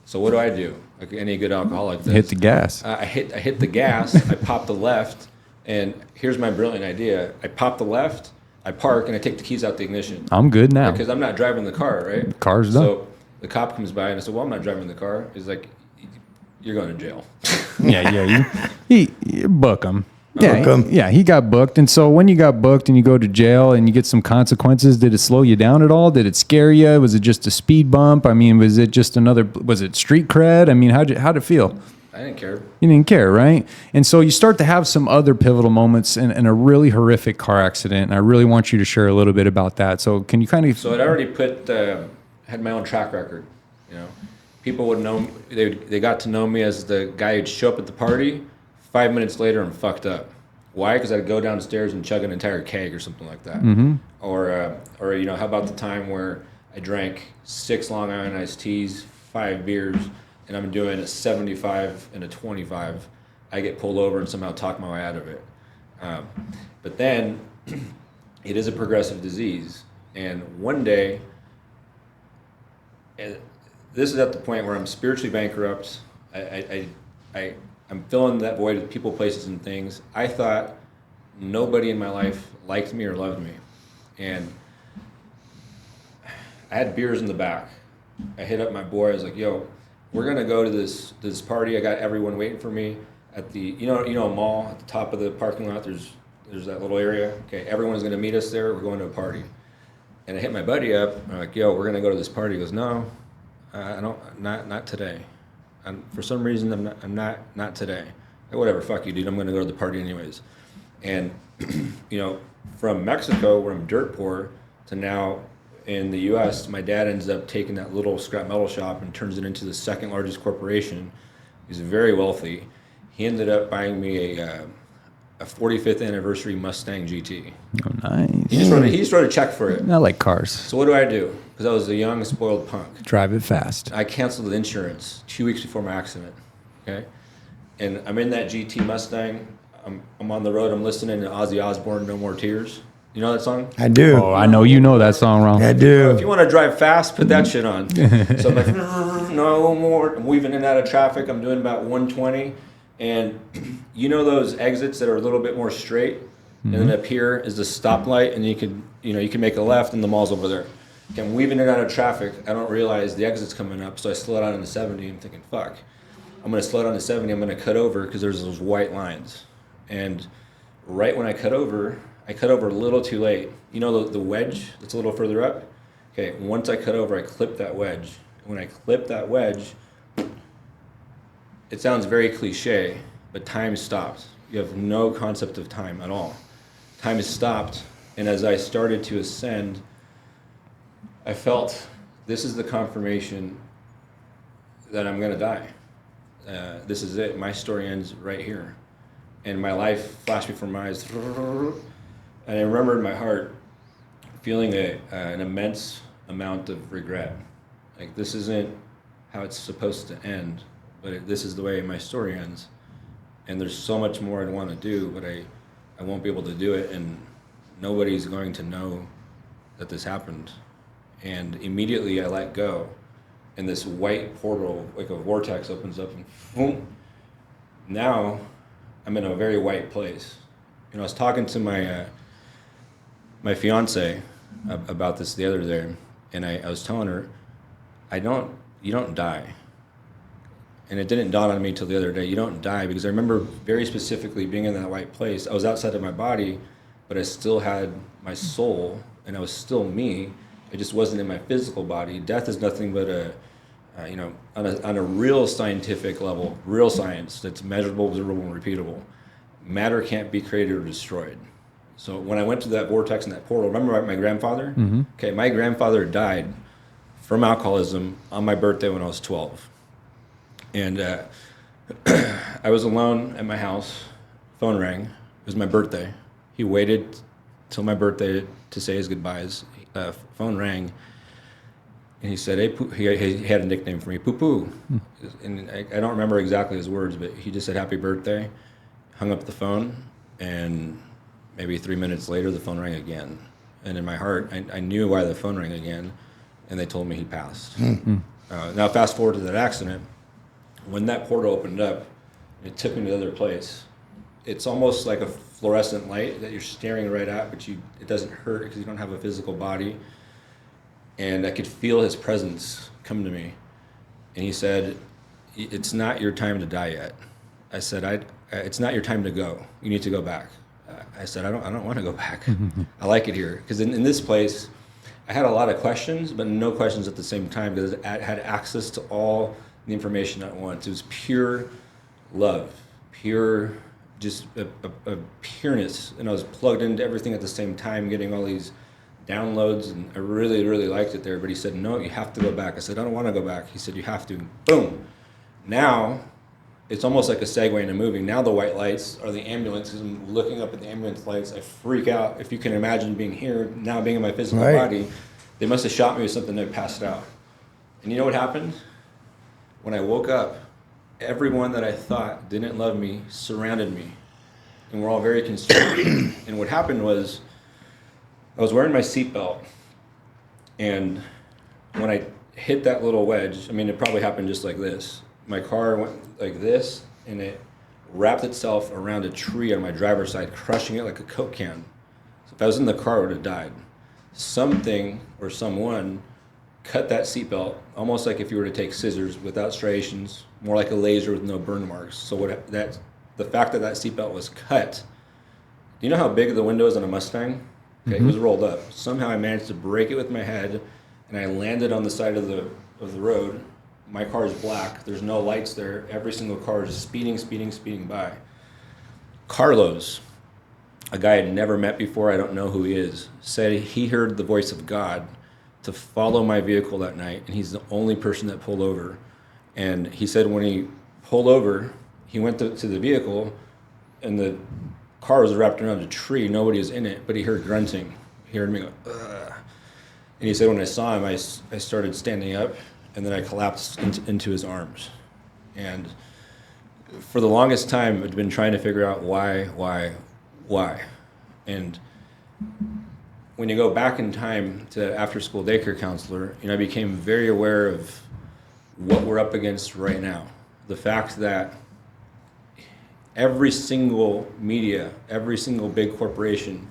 [SPEAKER 3] So what do? Like any good alcoholic does.
[SPEAKER 1] Hit the gas.
[SPEAKER 3] I hit the gas. I pop the left, and here's my brilliant idea. I pop the left, I park, and I take the keys out the ignition.
[SPEAKER 1] I'm good now.
[SPEAKER 3] Because I'm not driving the car, right?
[SPEAKER 1] Car's done.
[SPEAKER 3] So the cop comes by, and I said, well, I'm not driving the car. He's like, you're going to jail.
[SPEAKER 1] You book him.
[SPEAKER 2] Book 'em.
[SPEAKER 1] Yeah, he got booked. And so when you got booked and you go to jail and you get some consequences, did it slow you down at all? Did it scare you? Was it just a speed bump? I mean, was it street cred? I mean, how'd it feel?
[SPEAKER 3] I didn't care.
[SPEAKER 1] You didn't care, right? And so you start to have some other pivotal moments in a really horrific car accident. And I really want you to share a little bit about that. So can you kind of...
[SPEAKER 3] So I'd already had my own track record, People would know, they got to know me as the guy who'd show up at the party. 5 minutes later, I'm fucked up. Why? Because I'd go downstairs and chug an entire keg or something like that.
[SPEAKER 1] Mm-hmm.
[SPEAKER 3] Or how about the time where I drank 6 Long Island iced teas, 5 beers, and I'm doing a 75 and a 25. I get pulled over and somehow talk my way out of it. But then, it is a progressive disease. And one day, this is at the point where I'm spiritually bankrupt. I'm filling that void with people, places, and things. I thought nobody in my life liked me or loved me. And I had beers in the back. I hit up my boy. I was like, yo, we're going to go to this party. I got everyone waiting for me at the, a mall at the top of the parking lot. There's that little area. Okay, everyone's going to meet us there. We're going to a party. And I hit my buddy up. I'm like, yo, we're going to go to this party. He goes, no, I don't, not today. For some reason, I'm not today. Like, whatever, fuck you, dude. I'm gonna go to the party anyways. And from Mexico, where I'm dirt poor, to now in the U.S., my dad ends up taking that little scrap metal shop and turns it into the second largest corporation. He's very wealthy. He ended up buying me a 45th anniversary Mustang GT.
[SPEAKER 1] Oh, nice.
[SPEAKER 3] He just wrote a check for it.
[SPEAKER 1] I like cars.
[SPEAKER 3] So what do? Because I was a young, spoiled punk.
[SPEAKER 1] Drive it fast.
[SPEAKER 3] I canceled the insurance 2 weeks before my accident, okay? And I'm in that GT Mustang. I'm on the road. I'm listening to Ozzy Osbourne, No More Tears. You know that song?
[SPEAKER 2] I do.
[SPEAKER 1] Oh, I know you know that song, Ron.
[SPEAKER 2] I
[SPEAKER 3] If
[SPEAKER 2] do.
[SPEAKER 3] you want to drive fast, put that shit on. So I'm like, no more. I'm weaving in and out of traffic. I'm doing about 120. And those exits that are a little bit more straight? And then up here is the stoplight, and you can make a left, and the mall's over there. Okay, I'm weaving in and out of traffic. I don't realize the exit's coming up, so I slow down into 70. I'm thinking, fuck, I'm going to slow down to 70. I'm going to cut over because there's those white lines. And right when I cut over a little too late. You know the wedge that's a little further up? Okay, once I cut over, I clip that wedge. When I clip that wedge, it sounds very cliche, but time stops. You have no concept of time at all. Time is stopped, and as I started to ascend, I felt this is the confirmation that I'm going to die. This is it. My story ends right here. And my life flashed before my eyes. And I remember in my heart feeling an immense amount of regret. Like, this isn't how it's supposed to end, but this is the way my story ends. And there's so much more I'd want to do, but I won't be able to do it, and nobody's going to know that this happened. And immediately I let go, and this white portal, like a vortex, opens up, and boom. Now I'm in a very white place. You know, I was talking to my fiance about this the other day, and I was telling her, you don't die. And it didn't dawn on me till the other day. You don't die, because I remember very specifically being in that white place. I was outside of my body, but I still had my soul, and I was still me. It just wasn't in my physical body. Death is nothing but on a real scientific level, real science that's measurable, observable, and repeatable. Matter can't be created or destroyed. So when I went to that vortex and that portal, remember my grandfather? Mm-hmm. Okay, my grandfather died from alcoholism on my birthday when I was 12. And I was alone at my house. Phone rang. It was my birthday. He waited till my birthday to say his goodbyes. Phone rang, and he said, "Hey, Poo," he had a nickname for me, Poo Poo. And I don't remember exactly his words, but he just said, "Happy birthday." Hung up the phone, and maybe 3 minutes later, the phone rang again. And in my heart, I knew why the phone rang again, and they told me he passed. Now, fast forward to that accident. When that portal opened up, it took me to the other place. It's almost like a fluorescent light that you're staring right at, but it doesn't hurt because you don't have a physical body. And I could feel his presence come to me. And he said, "It's not your time to die yet." I said, "It's not your time to go. You need to go back." I said, I don't want to go back. I like it here. Because in this place, I had a lot of questions, but no questions at the same time, because I had access to all the information at once. It was pure love, pure, just a pureness. And I was plugged into everything at the same time, getting all these downloads, and I really, really liked it there. But he said, "No, you have to go back." I said, "I don't want to go back." He said, "You have to." Boom. Now, it's almost like a segue into moving. Now the white lights are the ambulance. Because I'm looking up at the ambulance lights. I freak out. If you can imagine being here, now being in my physical body, they must have shot me with something that passed out. And you know what happened? When I woke up, everyone that I thought didn't love me surrounded me. And we're all very concerned. And what happened was, I was wearing my seatbelt. And when I hit that little wedge, I mean, it probably happened just like this. My car went like this, and it wrapped itself around a tree on my driver's side, crushing it like a Coke can. So if I was in the car, I would have died. Something or someone cut that seatbelt, almost like if you were to take scissors without striations, more like a laser with no burn marks. So the fact that seatbelt was cut, do you know how big the window is on a Mustang? Okay, It was rolled up. Somehow I managed to break it with my head, and I landed on the side of the road. My car is black. There's no lights there. Every single car is speeding by. Carlos, a guy I'd never met before, I don't know who he is, said he heard the voice of God to follow my vehicle that night, and he's the only person that pulled over. And he said when he pulled over, he went to the vehicle, and the car was wrapped around a tree. Nobody was in it, but he heard grunting. He heard me go, "Ugh." And he said when I saw him, I started standing up, and then I collapsed into his arms. And for the longest time, I'd been trying to figure out why. And when you go back in time to after-school daycare counselor, I became very aware of what we're up against right now. The fact that every single media, every single big corporation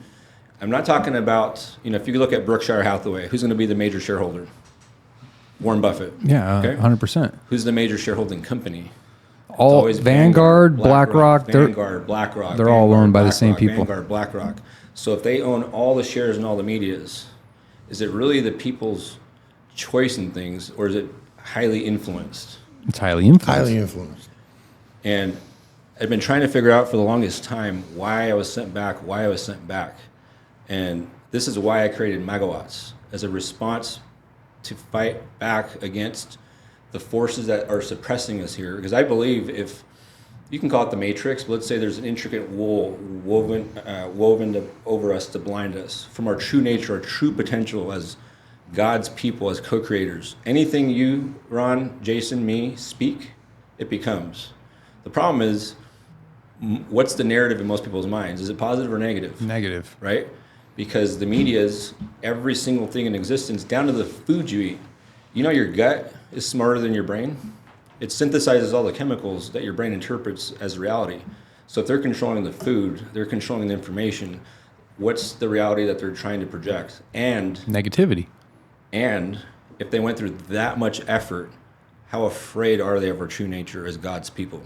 [SPEAKER 3] I'm not talking about, if you look at Berkshire Hathaway, who's going to be the major shareholder? Warren Buffett.
[SPEAKER 1] Yeah,
[SPEAKER 3] Okay.
[SPEAKER 1] 100%.
[SPEAKER 3] Who's the major shareholding company? It's
[SPEAKER 1] All
[SPEAKER 3] always
[SPEAKER 1] Vanguard, BlackRock,
[SPEAKER 3] BlackRock.
[SPEAKER 1] they're all owned by the same
[SPEAKER 3] BlackRock,
[SPEAKER 1] people.
[SPEAKER 3] Vanguard, BlackRock. So if they own all the shares in all the medias, is it really the people's choice in things, or is it highly influenced?
[SPEAKER 1] It's highly influenced.
[SPEAKER 2] Highly influenced.
[SPEAKER 3] And I've been trying to figure out for the longest time why I was sent back. And this is why I created Megawatts, as a response to fight back against the forces that are suppressing us here. Because I believe, if you can call it the Matrix, but let's say there's an intricate wool woven over us to blind us from our true nature, our true potential as God's people, as co-creators. Anything you, Ron, Jason, me speak, it becomes. The problem is, what's the narrative in most people's minds? Is it positive or negative?
[SPEAKER 1] Negative.
[SPEAKER 3] Right? Because the media's every single thing in existence, down to the food you eat. Your gut is smarter than your brain. It synthesizes all the chemicals that your brain interprets as reality. So if they're controlling the food, they're controlling the information. What's the reality that they're trying to project? And
[SPEAKER 1] Negativity.
[SPEAKER 3] If they went through that much effort, how afraid are they of our true nature as God's people?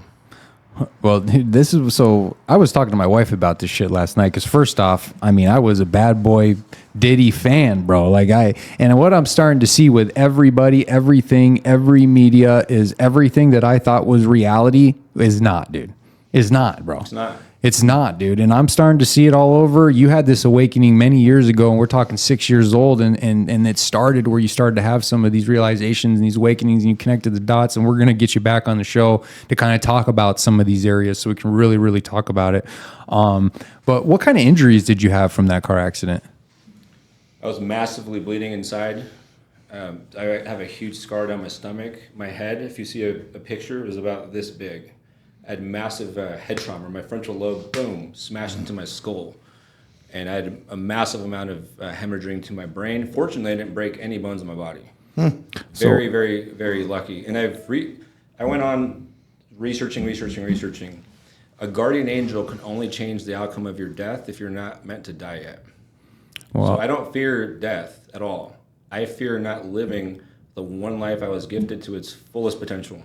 [SPEAKER 1] Well, dude, I was talking to my wife about this shit last night, because first off, I was a Bad Boy Diddy fan, bro. And what I'm starting to see with everybody, everything, every media, is everything that I thought was reality is not, dude. Is not, bro.
[SPEAKER 3] It's not.
[SPEAKER 1] It's not, dude. And I'm starting to see it all over. You had this awakening many years ago, and we're talking 6 years old, and it started where you started to have some of these realizations and these awakenings, and you connected the dots, and we're going to get you back on the show to kind of talk about some of these areas so we can really, really talk about it. But what kind of injuries did you have from that car accident?
[SPEAKER 3] I was massively bleeding inside. I have a huge scar down my stomach. My head, if you see a picture, is about this big. I had massive head trauma. My frontal lobe, boom, smashed into my skull. And I had a massive amount of hemorrhaging to my brain. Fortunately, I didn't break any bones in my body. Very, very, very lucky. And I went on researching. A guardian angel can only change the outcome of your death if you're not meant to die yet.
[SPEAKER 1] Well,
[SPEAKER 3] So I don't fear death at all. I fear not living the one life I was gifted to its fullest potential.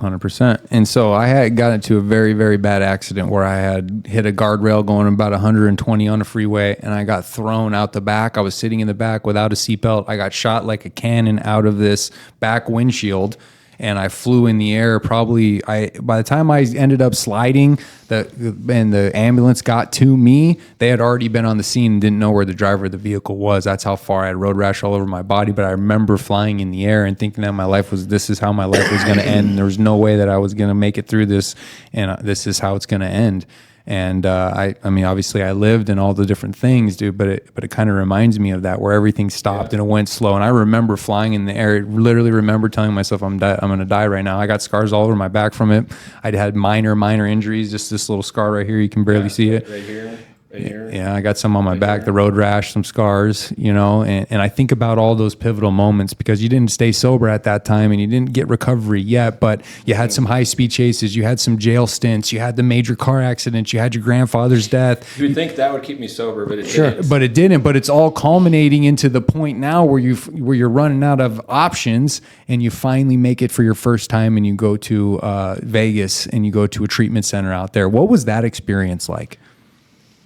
[SPEAKER 1] 100%. And so I had got into a very, very bad accident where I had hit a guardrail going about 120 on the freeway, and I got thrown out the back. I was sitting in the back without a seatbelt. I got shot like a cannon out of this back windshield, and I flew in the air. By the time I ended up sliding, and the ambulance got to me, they had already been on the scene and didn't know where the driver of the vehicle was. That's how far I had road rash all over my body. But I remember flying in the air and thinking that this is how my life was going to end. There was no way that I was going to make it through this, and this is how it's going to end. And obviously I lived and all the different things, dude, but it kind of reminds me of that, where everything stopped and it went slow. And I remember flying in the air, literally remember telling myself, I'm going to die right now. I got scars all over my back from it. I'd had minor injuries, just this little scar right here. You can barely see it.
[SPEAKER 3] Right here.
[SPEAKER 1] Yeah, I got some on my back, the road rash, some scars, and I think about all those pivotal moments, because you didn't stay sober at that time and you didn't get recovery yet, but you had some high-speed chases, you had some jail stints, you had the major car accident, you had your grandfather's death.
[SPEAKER 3] You would think that would keep me sober, but it didn't.
[SPEAKER 1] But it didn't. But it's all culminating into the point now where you're running out of options, and you finally make it for your first time, and you go to Vegas and you go to a treatment center out there. What was that experience like?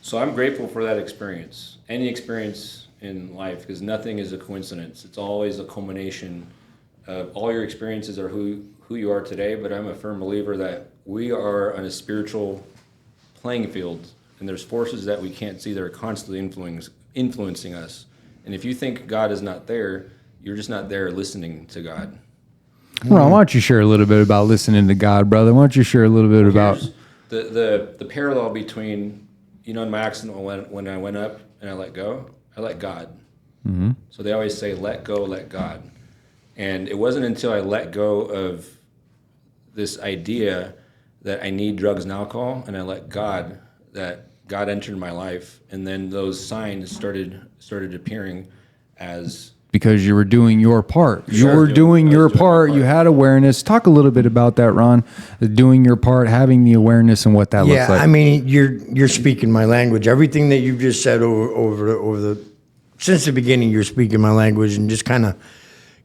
[SPEAKER 3] So I'm grateful for that experience, any experience in life, because nothing is a coincidence. It's always a culmination of all your experiences are who you are today. But I'm a firm believer that we are on a spiritual playing field, and there's forces that we can't see that are constantly influencing us. And if you think God is not there, you're just not there listening to God.
[SPEAKER 1] Well, why don't you share a little bit about listening to God, brother? Why don't you share a little bit about
[SPEAKER 3] the parallel between, in my accident when I went up and I let go, I let God.
[SPEAKER 1] Mm-hmm.
[SPEAKER 3] So they always say, let go, let God. And it wasn't until I let go of this idea that I need drugs and alcohol, and I let God, that God entered my life. And then those signs started appearing as
[SPEAKER 1] because you were doing your part. You
[SPEAKER 3] Sure.
[SPEAKER 1] were doing
[SPEAKER 3] I was
[SPEAKER 1] your
[SPEAKER 3] doing my
[SPEAKER 1] part. You
[SPEAKER 3] part.
[SPEAKER 1] had awareness. Talk a little bit about that, Ron. Doing your part, having the awareness, and what that looks like.
[SPEAKER 2] I mean, you're speaking my language. Everything that you've just said over the since the beginning, you're speaking my language, and just kind of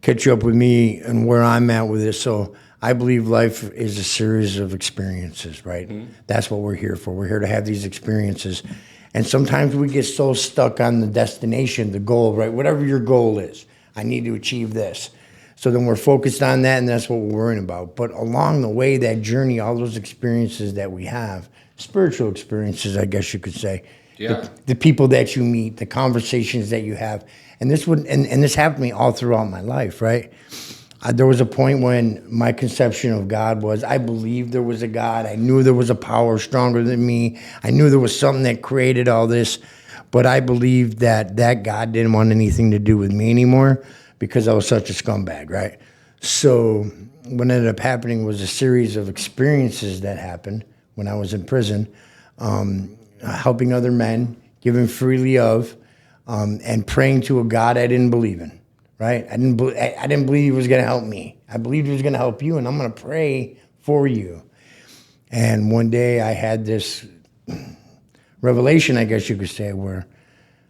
[SPEAKER 2] catch you up with me and where I'm at with this. So I believe life is a series of experiences, right? That's what we're here for. We're here to have these experiences. And sometimes we get so stuck on the destination, the goal, right? Whatever your goal is, I need to achieve this. So then we're focused on that, and that's what we're worrying about. But along the way, that journey, all those experiences that we have, spiritual experiences, I guess you could say,
[SPEAKER 3] Yeah.
[SPEAKER 2] the people that you meet, the conversations that you have, and this would and this happened to me all throughout my life, right? There was a point when my conception of God was I believed there was a God. I knew there was a power stronger than me. I knew there was something that created all this, but I believed that God didn't want anything to do with me anymore because I was such a scumbag, right? So what ended up happening was a series of experiences that happened when I was in prison, helping other men, giving freely of, and praying to a God I didn't believe in. Right? I didn't believe he was going to help me. I believed he was going to help you, and I'm going to pray for you. And one day I had this revelation, I guess you could say, where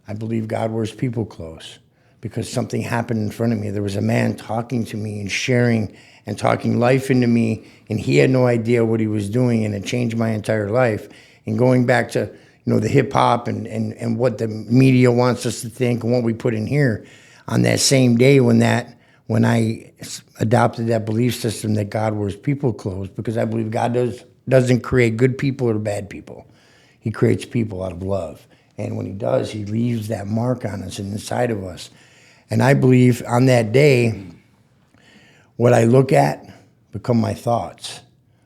[SPEAKER 2] I believe God wears people close because something happened in front of me. There was a man talking to me and sharing and talking life into me, and he had no idea what he was doing, and it changed my entire life. And going back to the hip hop and what the media wants us to think and what we put in here. On that same day when I adopted that belief system that God wears people clothes, because I believe God doesn't create good people or bad people. He creates people out of love. And when he does, he leaves that mark on us and inside of us. And I believe on that day, what I look at become my thoughts.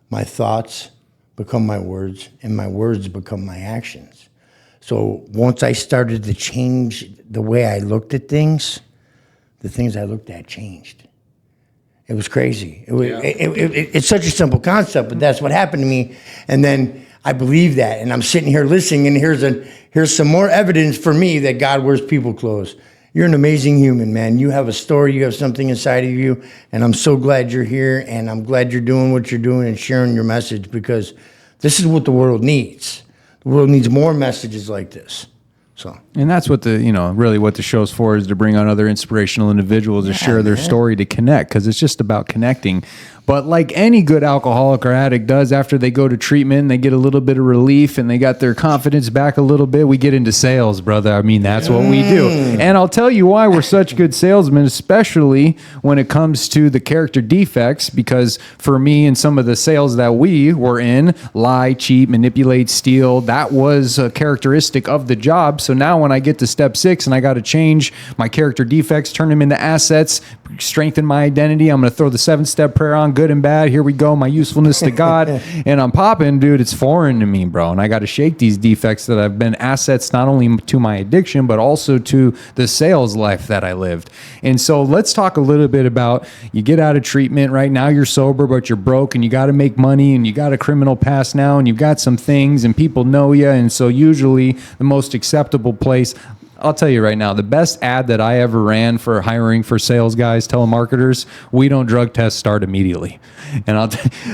[SPEAKER 2] My thoughts become my words, and my words become my actions. So once I started to change the way I looked at things, the things I looked at changed. It was crazy. It's such a simple concept, but that's what happened to me. And then I believe that, and I'm sitting here listening, and here's some more evidence for me that God wears people clothes. You're an amazing human, man. You have a story. You have something inside of you, and I'm so glad you're here, and I'm glad you're doing what you're doing and sharing your message, because this is what the world needs. The world needs more messages like this. So.
[SPEAKER 1] And that's what really what the show's for, is to bring on other inspirational individuals to share their story, to connect, because it's just about connecting. But like any good alcoholic or addict does, after they go to treatment, they get a little bit of relief and they got their confidence back a little bit, we get into sales, brother. I mean, that's what we do. And I'll tell you why we're such good salesmen, especially when it comes to the character defects, because for me and some of the sales that we were in, lie, cheat, manipulate, steal, that was a characteristic of the job. So now when I get to step 6 and I got to change my character defects, turn them into assets, strengthen my identity, I'm going to throw the 7-step prayer on, good and bad. Here we go. My usefulness to God. And I'm popping, dude. It's foreign to me, bro. And I got to shake these defects that have been assets not only to my addiction, but also to the sales life that I lived. And so let's talk a little bit about, you get out of treatment right now, you're sober, but you're broke and you got to make money and you got a criminal past now and you've got some things and people know you. And so usually the most acceptable place, I'll tell you right now, the best ad that I ever ran for hiring for sales guys, telemarketers, we don't drug test, start immediately. And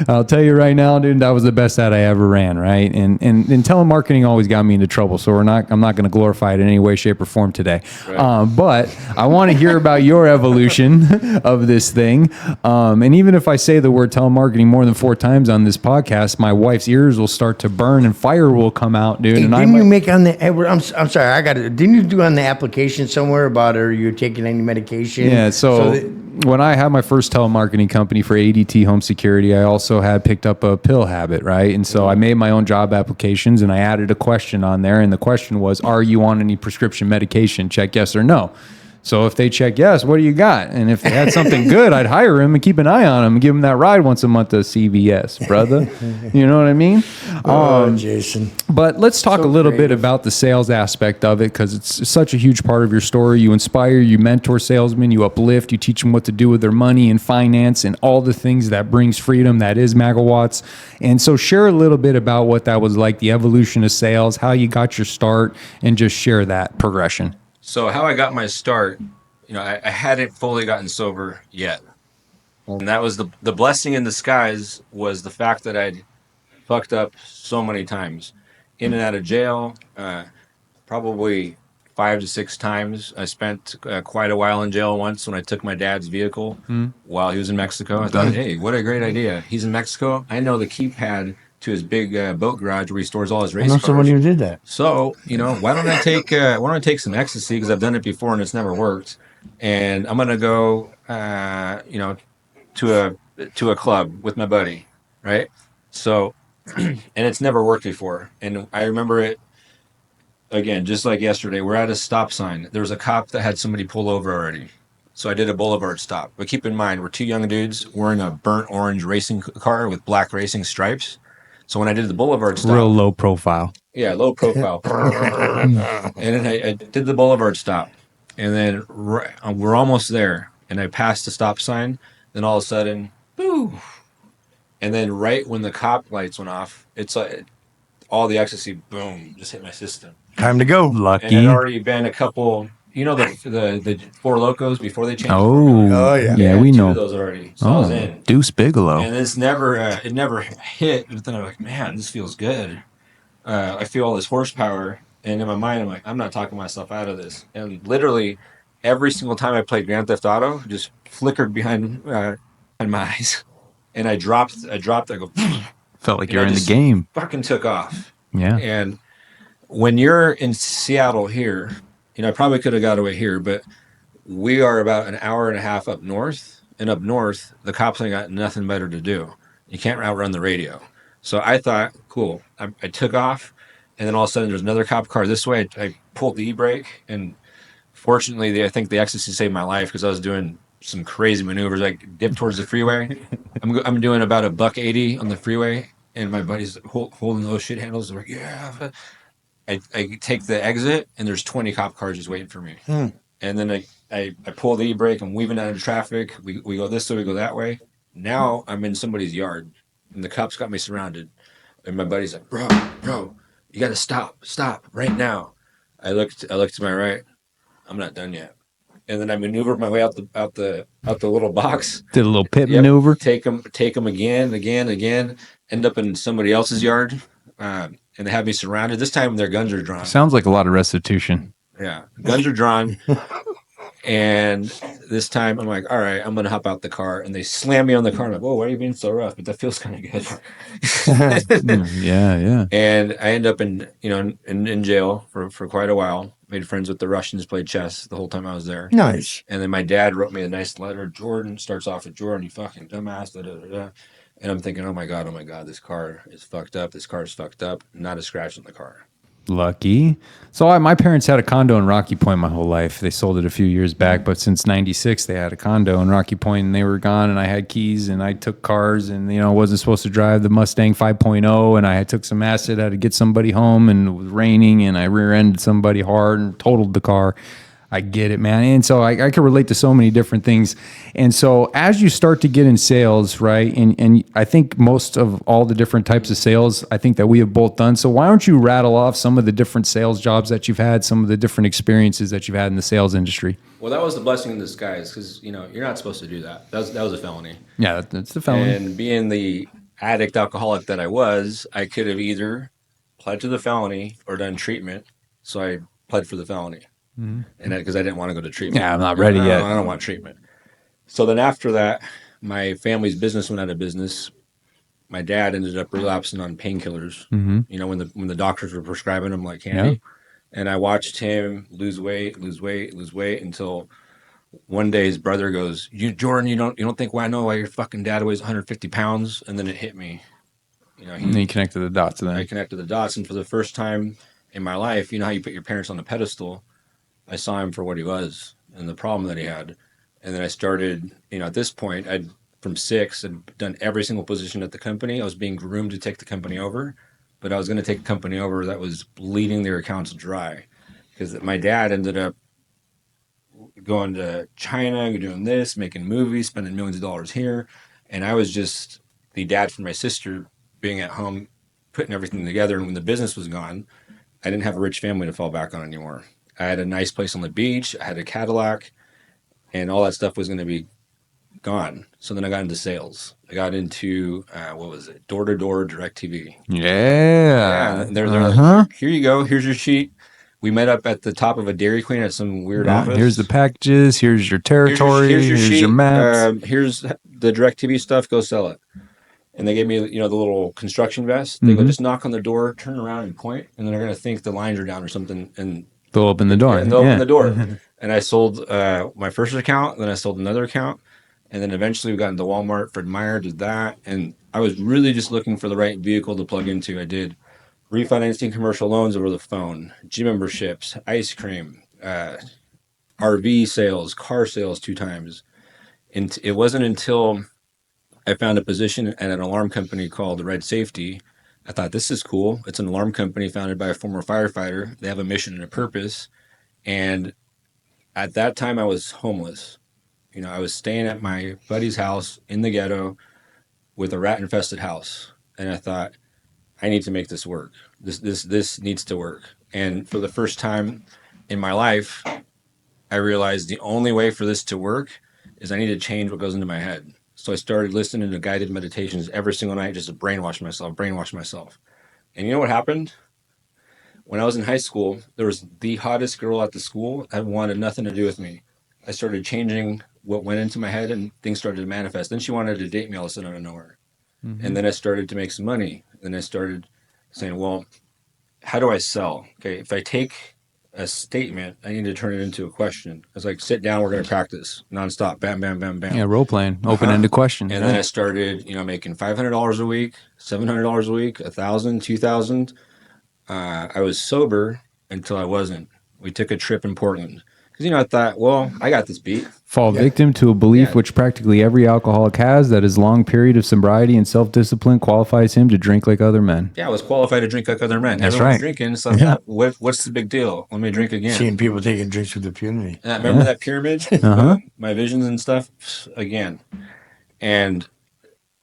[SPEAKER 1] I'll tell you right now, dude, that was the best ad I ever ran, right? And telemarketing always got me into trouble, so I'm not going to glorify it in any way, shape, or form today. Right. But I want to hear about your evolution of this thing. And even if I say the word telemarketing more than 4 times on this podcast, my wife's ears will start to burn and fire will come out, dude.
[SPEAKER 2] Hey,
[SPEAKER 1] and
[SPEAKER 2] didn't you make on the? I'm sorry, I got it. Didn't you do on the application somewhere about are you taking any medication?
[SPEAKER 1] Yeah, so when I had my first telemarketing company for ADT Home Security, I also had picked up a pill habit, right? And so I made my own job applications and I added a question on there. And the question was, are you on any prescription medication? Check yes or no. So if they check yes, what do you got? And if they had something good, I'd hire him and keep an eye on him and give him that ride once a month to CVS, brother. You know what I mean?
[SPEAKER 2] Jason.
[SPEAKER 1] But let's talk a little bit about the sales aspect of it, because it's such a huge part of your story. You inspire, you mentor salesmen, you uplift, you teach them what to do with their money and finance and all the things that brings freedom, that is Megawatts. And so share a little bit about what that was like, the evolution of sales, how you got your start, and just share that progression.
[SPEAKER 3] So how I got my start I hadn't fully gotten sober yet. And that was the blessing in disguise was the fact that I'd fucked up so many times, in and out of jail, probably 5 to 6 times. I spent quite a while in jail once when I took my dad's vehicle while he was in Mexico. I thought, hey, what a great idea! He's in Mexico. I know the keypad to his big boat garage where he stores all his
[SPEAKER 2] I
[SPEAKER 3] race
[SPEAKER 2] know
[SPEAKER 3] cars.
[SPEAKER 2] somebody who did that.
[SPEAKER 3] So, why don't I take some ecstasy because I've done it before and it's never worked, and I'm gonna go, to a club with my buddy, right? So, and it's never worked before, and I remember it again, just like yesterday. We're at a stop sign. There was a cop that had somebody pull over already. So I did a boulevard stop. But keep in mind, we're two young dudes wearing a burnt orange racing car with black racing stripes. So when I did the boulevard stop,
[SPEAKER 4] Real low profile.
[SPEAKER 3] yeah, low profile. And then I did the boulevard stop. And then we're almost there. And I passed the stop sign. Then all of a sudden, boo. And then right when the cop lights went off, it's like all the ecstasy, boom, just hit my system.
[SPEAKER 2] Time to go.
[SPEAKER 3] And
[SPEAKER 4] Lucky.
[SPEAKER 3] it had already been a couple, the Four Locos before they changed.
[SPEAKER 4] Oh,
[SPEAKER 2] Oh, yeah.
[SPEAKER 4] yeah, we
[SPEAKER 3] two
[SPEAKER 4] know.
[SPEAKER 3] of those already. So I was
[SPEAKER 4] Oh,
[SPEAKER 3] in.
[SPEAKER 4] Deuce Bigelow.
[SPEAKER 3] And it never hit. But then I'm like, man, this feels good. I feel all this horsepower. And in my mind, I'm like, I'm not talking myself out of this. And literally, every single time I played Grand Theft Auto, just flickered behind my eyes. And I dropped. I go,
[SPEAKER 4] Felt like
[SPEAKER 3] and
[SPEAKER 4] you're
[SPEAKER 3] I
[SPEAKER 4] in the
[SPEAKER 3] just
[SPEAKER 4] game.
[SPEAKER 3] fucking took off.
[SPEAKER 4] Yeah.
[SPEAKER 3] And when you're in Seattle here, I probably could have got away here, but we are about an hour and a half up north. And up north, the cops ain't got nothing better to do. You can't outrun the radio. So I thought, cool. I took off, and then all of a sudden there's another cop car this way. I pulled the e-brake, and fortunately, I think the ecstasy saved my life because I was doing some crazy maneuvers. I dipped towards the freeway. I'm doing about a $180 on the freeway, and my buddy's holding those shit handles. They're like, yeah. I take the exit, and there's 20 cop cars just waiting for me. And then I pull the e-brake. I'm weaving out of traffic. We go this way, we go that way. Now I'm in somebody's yard, and the cops got me surrounded. And my buddy's like, bro, you got to stop right now. I looked to my right. I'm not done yet. And then I maneuvered my way out the little box.
[SPEAKER 4] Did a little pit
[SPEAKER 3] Yep,
[SPEAKER 4] maneuver.
[SPEAKER 3] take them again. End up in somebody else's yard, and they have me surrounded. This time their guns are drawn.
[SPEAKER 4] Sounds like a lot of restitution.
[SPEAKER 3] Yeah, guns are drawn. And this time I'm like, all right, I'm gonna hop out the car, and they slam me on the car. I'm like, whoa, why are you being so rough? But that feels kind of good.
[SPEAKER 4] Yeah.
[SPEAKER 3] And I end up in jail for quite a while. Made friends with the Russians, played chess the whole time I was there.
[SPEAKER 2] Nice.
[SPEAKER 3] And then my dad wrote me a nice letter. Jordan starts off with Jordan, you fucking dumbass. Da, da, da, da. And I'm thinking, oh my god, this car is fucked up. This car is fucked up. Not a scratch on the car.
[SPEAKER 1] Lucky. So my parents had a condo in Rocky Point my whole life. They sold it a few years back, but since '96 they had a condo in Rocky Point, and they were gone. And I had keys, and I took cars, and wasn't supposed to drive the Mustang 5.0, and I took some acid. I had to get somebody home, and it was raining, and I rear-ended somebody hard and totaled the car. I get it, man. And so I can relate to so many different things. And so as you start to get in sales, right, and I think most of all the different types of sales, I think that we have both done. So why don't you rattle off some of the different sales jobs that you've had, some of the different experiences that you've had in the sales industry?
[SPEAKER 3] Well, that was the blessing in disguise because, you're not supposed to do that. That was a felony.
[SPEAKER 1] Yeah, that's the felony.
[SPEAKER 3] And being the addict alcoholic that I was, I could have either pled to the felony or done treatment. So I pled for the felony. And because I didn't want to go to treatment.
[SPEAKER 4] Yeah, I'm not ready yet.
[SPEAKER 3] I don't want treatment. So then after that, my family's business went out of business. My dad ended up relapsing on painkillers. When the doctors were prescribing him like candy.
[SPEAKER 1] Yeah.
[SPEAKER 3] And I watched him lose weight until one day his brother goes, Jordan, you don't think I know why your fucking dad weighs 150 pounds? And then it hit me.
[SPEAKER 4] And then you connected the dots
[SPEAKER 3] I
[SPEAKER 4] then.
[SPEAKER 3] connected the dots, and for the first time in my life, how you put your parents on a pedestal, I saw him for what he was and the problem that he had. And then I started, at this point, from 6, I'd done every single position at the company. I was being groomed to take the company over, but I was going to take a company over that was bleeding their accounts dry because my dad ended up going to China, doing this, making movies, spending millions of dollars here. And I was just the dad for my sister being at home, putting everything together. And when the business was gone, I didn't have a rich family to fall back on anymore. I had a nice place on the beach. I had a Cadillac, and all that stuff was going to be gone. So then I got into sales. I got into what was it? Door to door direct TV. Yeah,
[SPEAKER 4] Yeah.
[SPEAKER 3] and they're like, here you go. Here's your sheet. We met up at the top of a Dairy Queen at some weird
[SPEAKER 4] Yeah.
[SPEAKER 3] office.
[SPEAKER 4] Here's the packages. Here's your territory.
[SPEAKER 3] Here's your sheet.
[SPEAKER 4] maps.
[SPEAKER 3] Here's the direct TV stuff. Go sell it. And they gave me, the little construction vest. They go, just knock on the door, turn around and point, and then they're going to think the lines are down or something. And
[SPEAKER 4] They'll open the door.
[SPEAKER 3] and they'll open the door. And I sold my first account, then I sold another account. And then eventually we got into Walmart, Fred Meyer, did that. And I was really just looking for the right vehicle to plug into. I did refinancing commercial loans over the phone, gym memberships, ice cream, RV sales, car sales 2 times. And it wasn't until I found a position at an alarm company called Red Safety. I thought, this is cool. It's an alarm company founded by a former firefighter. They have a mission and a purpose. And at that time, I was homeless. I was staying at my buddy's house in the ghetto with a rat-infested house. And I thought, I need to make this work. This needs to work. And for the first time in my life, I realized the only way for this to work is I need to change what goes into my head. So I started listening to guided meditations every single night just to brainwash myself. And you know what happened? When I was in high school, there was the hottest girl at the school that wanted nothing to do with me. I started changing what went into my head and things started to manifest. Then she wanted to date me all of a sudden out of nowhere. And then I started to make some money. Then I started saying, well, how do I sell? Okay, if I take a statement, I need to turn it into a question. I was like, sit down, we're going to practice nonstop. Bam, bam, bam, bam.
[SPEAKER 4] Yeah, role playing, open-ended question.
[SPEAKER 3] And then I started, making $500 a week, $700 a week, $1,000, $2,000. I was sober until I wasn't. We took a trip in Portland because I thought, well, I got this beat.
[SPEAKER 1] Fall victim to a belief which practically every alcoholic has, that his long period of sobriety and self-discipline qualifies him to drink like other men.
[SPEAKER 3] Yeah, I was qualified to drink like other men.
[SPEAKER 4] That's
[SPEAKER 3] Everyone's
[SPEAKER 4] right.
[SPEAKER 3] drinking, so what's the big deal? Let me drink again.
[SPEAKER 2] Seeing people taking drinks with impunity.
[SPEAKER 3] Remember that pyramid? My visions and stuff again. And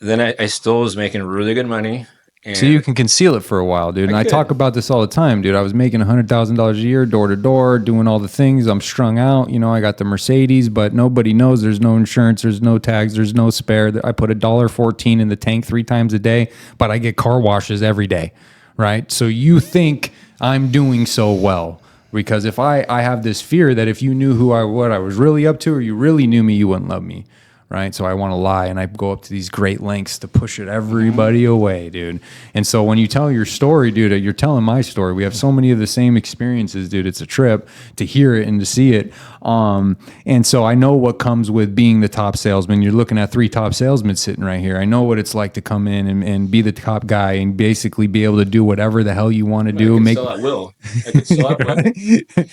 [SPEAKER 3] then I still was making really good money. And
[SPEAKER 1] So you can conceal it for a while, dude. And I
[SPEAKER 3] could.
[SPEAKER 1] talk about this all the time, dude. I was making $100,000 a year, door to door, doing all the things. I'm strung out. I got the Mercedes, but nobody knows there's no insurance, there's no tags, there's no spare. I put $1.14 in the tank 3 times a day, but I get car washes every day, right? So you think I'm doing so well. Because if I have this fear that if you knew what I was really up to, or you really knew me, you wouldn't love me. Right. So I want to lie, and I go up to these great lengths to push everybody away, dude. And so when you tell your story, dude, you're telling my story. We have so many of the same experiences, dude. It's a trip to hear it and to see it. And so I know what comes with being the top salesman. You're looking at 3 top salesmen sitting right here. I know what it's like to come in and be the top guy and basically be able to do whatever the hell you want to do.
[SPEAKER 3] I could sell at will.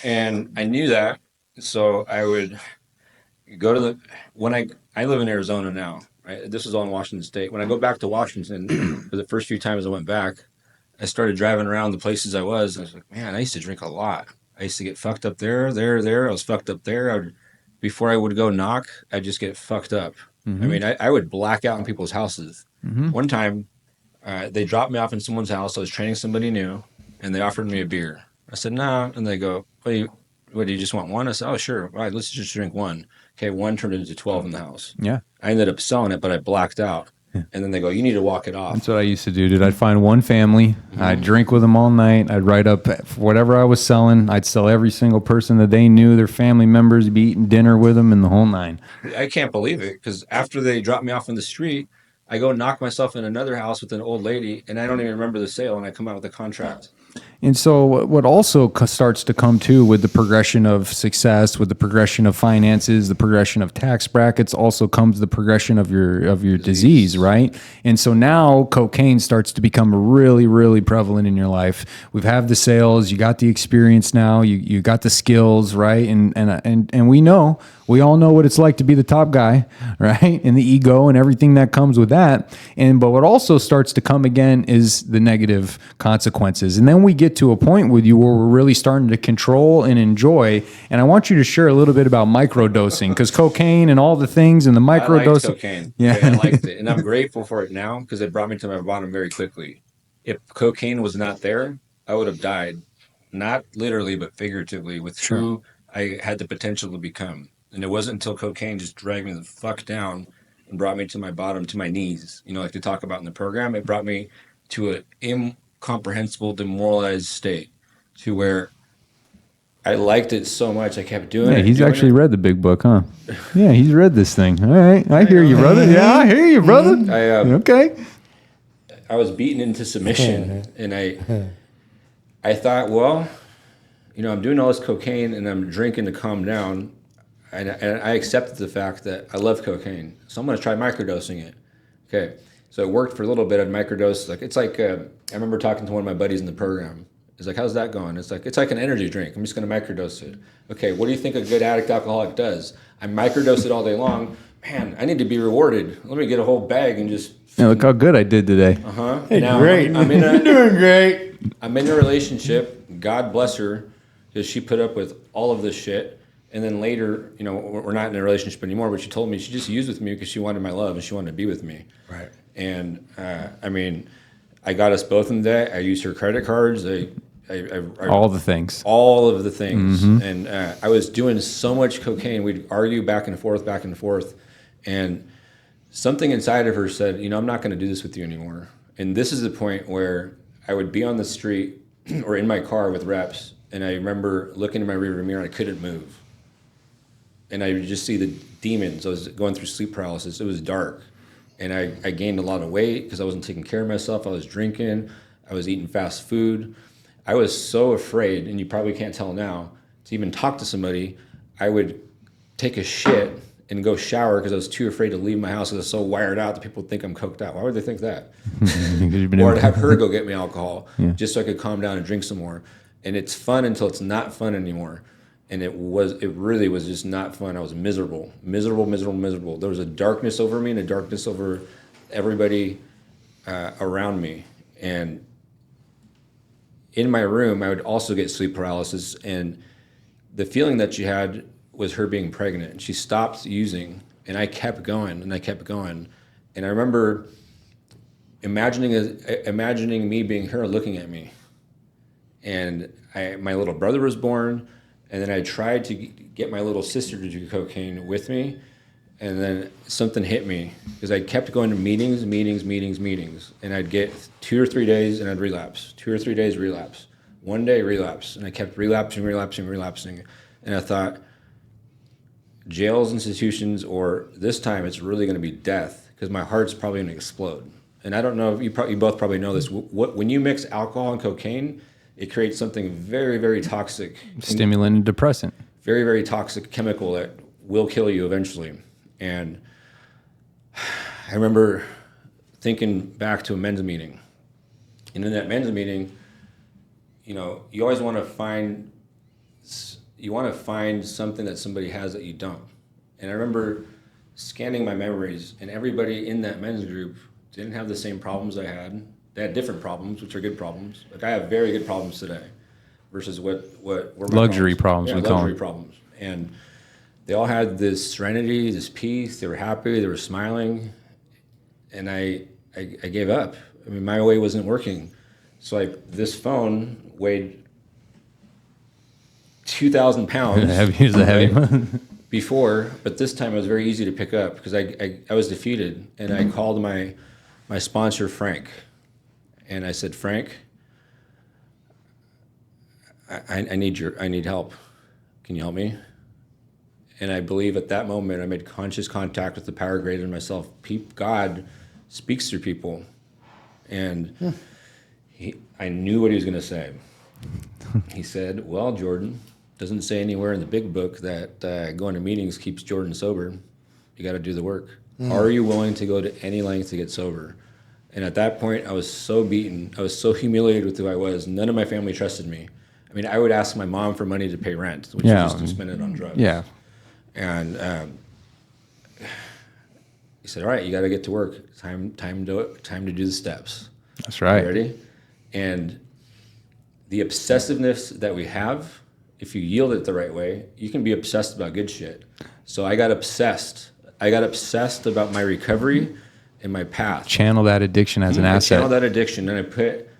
[SPEAKER 3] And I knew that. So I would go to I live in Arizona now, right? This is all in Washington State. When I go back to Washington, for the first few times I went back, I started driving around the places I was like, man, I used to drink a lot. I used to get fucked up there. I was fucked up there. Before I would go knock, I'd just get fucked up. I mean, I would black out in people's houses. One time, they dropped me off in someone's house. I was training somebody new, and they offered me a beer. I said, no. And they go, what do you just want one? I said, oh, sure. All right, let's just drink one. Okay, one turned into 12 in the house.
[SPEAKER 1] Yeah.
[SPEAKER 3] I ended up selling it, but I blacked out. Yeah. And then they go, you need to walk it off.
[SPEAKER 1] That's what I used to do, dude. I'd find one family. I'd drink with them all night. I'd write up whatever I was selling. I'd sell every single person that they knew, their family members, be eating dinner with them and the whole 9.
[SPEAKER 3] I can't believe it, because after they dropped me off in the street, I go knock myself in another house with an old lady, and I don't even remember the sale, and I come out with a contract.
[SPEAKER 1] And so what also starts to come too with the progression of success, with the progression of finances, the progression of tax brackets, also comes the progression of your disease, right? And so now cocaine starts to become really, really prevalent in your life. We've had the sales, you got the experience now, you got the skills, right? And we all know what it's like to be the top guy, right? And the ego and everything that comes with that. But what also starts to come again is the negative consequences. And then we get to a point with you where we're really starting to control and enjoy. And I want you to share a little bit about microdosing, because cocaine and all the things and the microdosing.
[SPEAKER 3] I liked cocaine. Yeah, I liked it. And I'm grateful for it now, because it brought me to my bottom very quickly. If cocaine was not there, I would have died. Not literally, but figuratively, with who I had the potential to become. And it wasn't until cocaine just dragged me the fuck down and brought me to my bottom, to my knees, like they talk about in the program. It brought me to an incomprehensible, demoralized state to where I liked it so much. I kept doing it.
[SPEAKER 1] Yeah, he's
[SPEAKER 3] doing
[SPEAKER 1] actually
[SPEAKER 3] it.
[SPEAKER 1] read the big book, huh? Yeah, he's read this thing. All right. I hear you, brother. Yeah, I hear you, brother. Okay.
[SPEAKER 3] I was beaten into submission, and I thought, well, I'm doing all this cocaine and I'm drinking to calm down, and I accepted the fact that I love cocaine, so I'm going to try microdosing it. Okay, so it worked for a little bit. I'd microdose. I remember talking to one of my buddies in the program. He's like, "How's that going?" It's like an energy drink. I'm just going to microdose it. Okay, what do you think a good addict alcoholic does? I microdose it all day long. Man, I need to be rewarded. Let me get a whole bag and just.
[SPEAKER 1] Yeah, look how good I did today.
[SPEAKER 2] Hey,
[SPEAKER 3] Now,
[SPEAKER 2] great. You're doing great.
[SPEAKER 3] I'm in a relationship. God bless her, because she put up with all of this shit. And then later, we're not in a relationship anymore, but she told me she just used with me because she wanted my love and she wanted to be with me.
[SPEAKER 2] Right.
[SPEAKER 3] And I got us both in debt. I used her credit cards.
[SPEAKER 1] All the things.
[SPEAKER 3] All of the things. And I was doing so much cocaine. We'd argue back and forth. And something inside of her said, I'm not going to do this with you anymore. And this is the point where I would be on the street or in my car with reps, and I remember looking in my rearview mirror and I couldn't move. And I would just see the demons. I was going through sleep paralysis. It was dark. And I gained a lot of weight because I wasn't taking care of myself. I was drinking. I was eating fast food. I was so afraid, and you probably can't tell now, to even talk to somebody. I would take a shit and go shower because I was too afraid to leave my house because I was so wired out that people would think I'm coked out. Why would they think that? Or I'd have her go get me alcohol just so I could calm down and drink some more. And it's fun until it's not fun anymore. And it really was just not fun. I was miserable. There was a darkness over me and a darkness over everybody around me. And in my room, I would also get sleep paralysis. And the feeling that she had was her being pregnant. And she stopped using, and I kept going. And I remember imagining me being her looking at me. And my little brother was born, and then I tried to get my little sister to do cocaine with me, and then something hit me because I kept going to meetings, and I'd get 2 or 3 days and I'd relapse. 2 or 3 days relapse. 1 day relapse, and I kept relapsing, and I thought, jails, institutions, or this time it's really going to be death because my heart's probably going to explode. And I don't know if you both probably know this. When you mix alcohol and cocaine, it creates something very, very toxic.
[SPEAKER 1] Stimulant and depressant.
[SPEAKER 3] Very, very toxic chemical that will kill you eventually. And I remember thinking back to a men's meeting. And in that men's meeting, you always want to find something that somebody has that you don't. And I remember scanning my memories, and everybody in that men's group didn't have the same problems I had. They had different problems, which are good problems. Like I have very good problems today versus what were my
[SPEAKER 1] luxury problems.
[SPEAKER 3] Yeah, luxury problems. And they all had this serenity, this peace. They were happy. They were smiling. And I gave up. I mean, my way wasn't working. So this phone weighed 2,000 pounds.
[SPEAKER 1] Here's a heavy one.
[SPEAKER 3] Before, but this time it was very easy to pick up because I was defeated. And I called my sponsor, Frank. And I said, Frank, I need help. Can you help me? And I believe at that moment I made conscious contact with the power greater than myself. God speaks through people. And I knew what he was going to say. He said, well, Jordan, doesn't say anywhere in the big book that going to meetings keeps Jordan sober. You got to do the work. Are you willing to go to any length to get sober? And at that point, I was so beaten. I was so humiliated with who I was. None of my family trusted me. I mean, I would ask my mom for money to pay rent, which is just to spend it on drugs.
[SPEAKER 1] Yeah.
[SPEAKER 3] And he said, all right, you got to get to work. Time to do the steps.
[SPEAKER 1] That's right.
[SPEAKER 3] You ready? And the obsessiveness that we have, if you yield it the right way, you can be obsessed about good shit. So I got obsessed. About my recovery and my path.
[SPEAKER 1] Channel that addiction as an asset.
[SPEAKER 3] Channel that addiction, and I put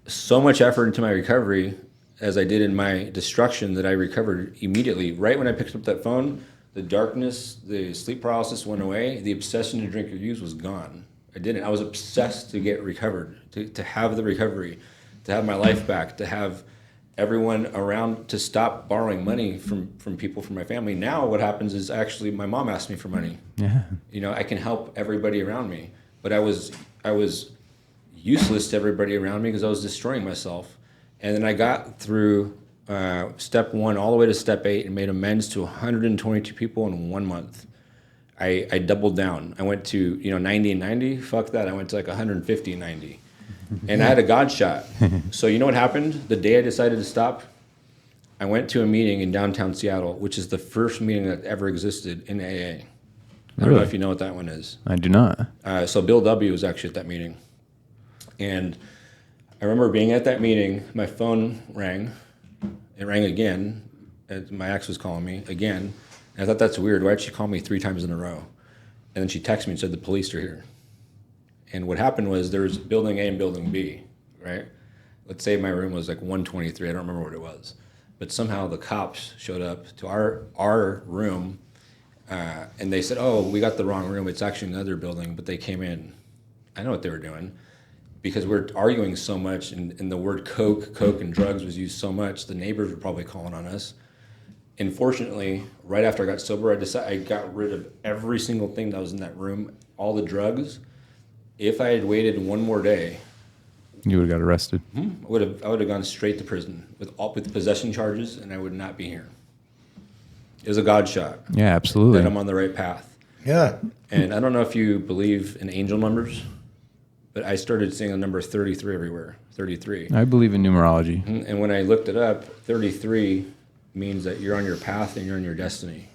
[SPEAKER 3] so much effort into my recovery as I did in my destruction that I recovered immediately. Right when I picked up that phone, the darkness, the sleep paralysis went away. The obsession to drink or use was gone. I didn't. I was obsessed to get recovered, to have the recovery, to have my life back, to have everyone around, to stop borrowing money from people, from my family. Now what happens is actually my mom asked me for money.
[SPEAKER 4] Yeah.
[SPEAKER 3] You know, I can help everybody around me, but I was useless to everybody around me because I was destroying myself. And then I got through step 1 all the way to step 8 and made amends to 122 people in 1 month. I doubled down. I went to 90 and 90. Fuck that. I went to like 150 and 90, and I had a God shot. So you know what happened the day I decided to stop? I went to a meeting in downtown Seattle, which is the first meeting that ever existed in AA. I don't know
[SPEAKER 4] Really?
[SPEAKER 3] if you know what that one is.
[SPEAKER 4] I do not.
[SPEAKER 3] So Bill W. was actually at that meeting. And I remember being at that meeting, my phone rang. It rang again. My ex was calling me again. And I thought, that's weird. Why'd she call me 3 times in a row? And then she texted me and said, the police are here. And what happened was there was building A and building B, right? Let's say my room was like 123. I don't remember what it was. But somehow the cops showed up to our room, and they said, oh, we got the wrong room. It's actually another building. But they came in. I know what they were doing. Because we're arguing so much, and the word coke and drugs was used so much, the neighbors were probably calling on us. And fortunately, right after I got sober, I got rid of every single thing that was in that room, all the drugs. If I had waited one more day,
[SPEAKER 4] You would have got arrested.
[SPEAKER 3] I would have gone straight to prison with possession charges, and I would not be here. It was a God shot
[SPEAKER 4] Yeah,
[SPEAKER 3] that
[SPEAKER 4] absolutely.
[SPEAKER 3] I'm on the right path.
[SPEAKER 2] Yeah.
[SPEAKER 3] And I don't know if you believe in angel numbers, but I started seeing the number 33 everywhere. 33.
[SPEAKER 4] I believe in numerology.
[SPEAKER 3] And when I looked it up, 33 means that you're on your path and you're on your destiny.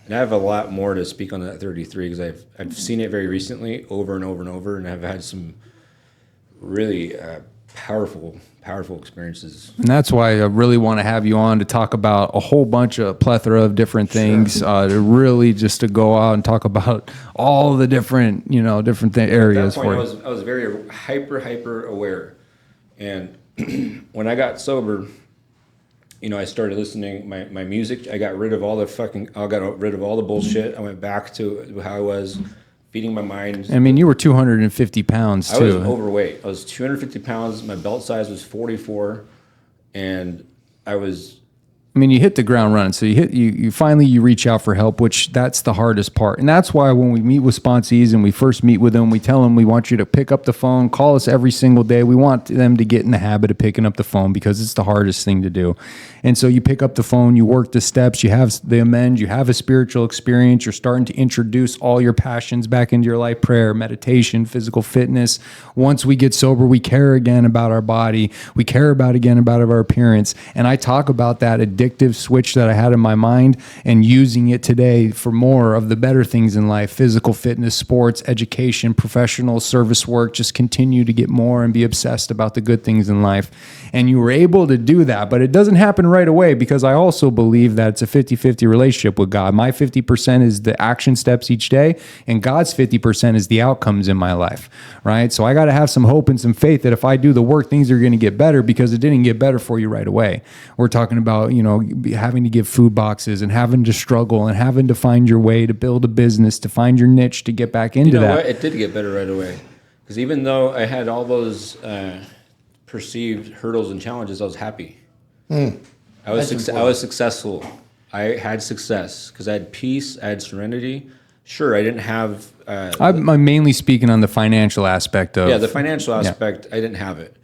[SPEAKER 3] And I have a lot more to speak on that 33 because I've seen it very recently over and over and over, and I've had some really powerful experiences.
[SPEAKER 4] And that's why I really want to have you on to talk about a whole bunch of plethora of different things, to really just to go out and talk about all the different, areas
[SPEAKER 3] At that point,
[SPEAKER 4] for you.
[SPEAKER 3] I was very hyper aware. And when I got sober, I started listening my music. I got rid of all the bullshit. I went back to how I was, feeding my mind.
[SPEAKER 4] I mean, you were 250 pounds
[SPEAKER 3] I was
[SPEAKER 4] too.
[SPEAKER 3] overweight. I was 250 pounds. My belt size was 44, and
[SPEAKER 4] You hit the ground running. So you finally reach out for help, which that's the hardest part. And that's why when we meet with sponsees and we first meet with them, we tell them we want you to pick up the phone, call us every single day. We want them to get in the habit of picking up the phone because it's the hardest thing to do. And so you pick up the phone, you work the steps, you have the amends, you have a spiritual experience, you're starting to introduce all your passions back into your life, prayer, meditation, physical fitness. Once we get sober, we care again about our body. We care about our appearance. And I talk about that addictive switch that I had in my mind and using it today for more of the better things in life, physical fitness, sports, education, professional service work, just continue to get more and be obsessed about the good things in life. And you were able to do that, but it doesn't happen right away because I also believe that it's a 50-50 relationship with God. My 50% is the action steps each day, and God's 50% is the outcomes in my life, right? So I got to have some hope and some faith that if I do the work, things are going to get better because it didn't get better for you right away. We're talking about, having to give food boxes and having to struggle and having to find your way to build a business, to find your niche, to get back into that.
[SPEAKER 3] What? It did get better right away. Because even though I had all those perceived hurdles and challenges, I was happy. I was successful. I had success because I had peace. I had serenity. Sure, I didn't have.
[SPEAKER 4] I'm mainly speaking on the financial aspect of.
[SPEAKER 3] Yeah, the financial aspect, I didn't have it.